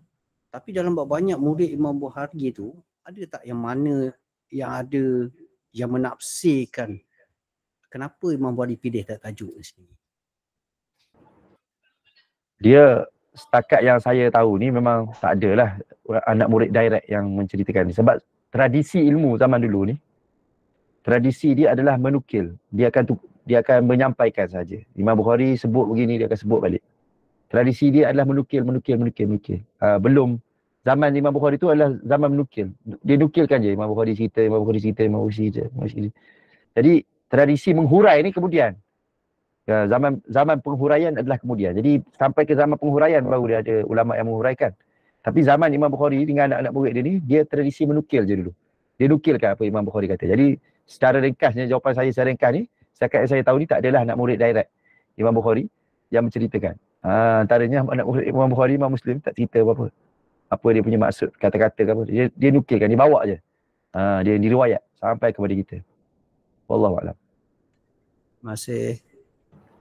Tapi dalam banyak murid Imam Bukhari tu, ada tak yang mana yang ada yang menafsirkan kenapa Imam Bukhari pilih tajuk di sini? Dia setakat yang saya tahu ni memang tak adalah anak murid direct yang menceritakan ni. Sebab tradisi ilmu zaman dulu ni, tradisi dia adalah menukil. Dia akan menyampaikan saja. Imam Bukhari sebut begini, dia akan sebut balik. Tradisi dia adalah menukil. Belum zaman Imam Bukhari tu adalah zaman menukil. Dia nukilkan je Imam Bukhari cerita. Jadi tradisi menghurai ni kemudian. Zaman penghuraian adalah kemudian. Jadi sampai ke zaman penghuraian baru dia ada ulama yang menghuraikan. Tapi zaman Imam Bukhari dengan anak-anak murid dia ni, dia tradisi menukil je dulu. Dia nukilkan apa Imam Bukhari kata. Jadi secara ringkasnya, jawapan saya secara ringkas ni, setakat yang saya tahu ni tak adalah anak murid direct Imam Bukhari yang menceritakan. Antaranya anak murid Imam Bukhari, Imam Muslim tak cerita apa-apa. Apa dia punya maksud, kata-kata ke apa. Dia nukilkan, dia bawa je. Dia diriwayat sampai kepada kita. Wallahu a'lam. Masih.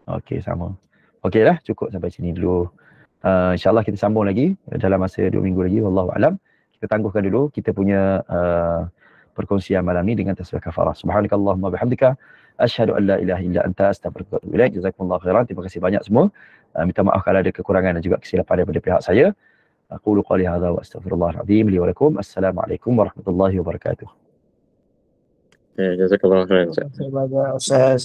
Okey, sama. Okey lah, cukup sampai sini dulu. InsyaAllah kita sambung lagi dalam masa 2 minggu lagi. Wallahu a'lam. Kita tangguhkan dulu kita punya perkongsian malam ni dengan tasbih kafarah. Subhanakallahumma bihamdika asyhadu an la ilaha illa anta astaghfiruka wa atubu ilaik. Jazakumullahu khairan. Terima kasih banyak semua. Minta maaf kalau ada kekurangan dan juga kesilapan daripada pihak saya. Aqulu qali hadza wa astaghfirullahal azim li wa lakum. Assalamualaikum warahmatullahi wabarakatuh. Jazakallahu khairan. Terima kasih, Ustaz.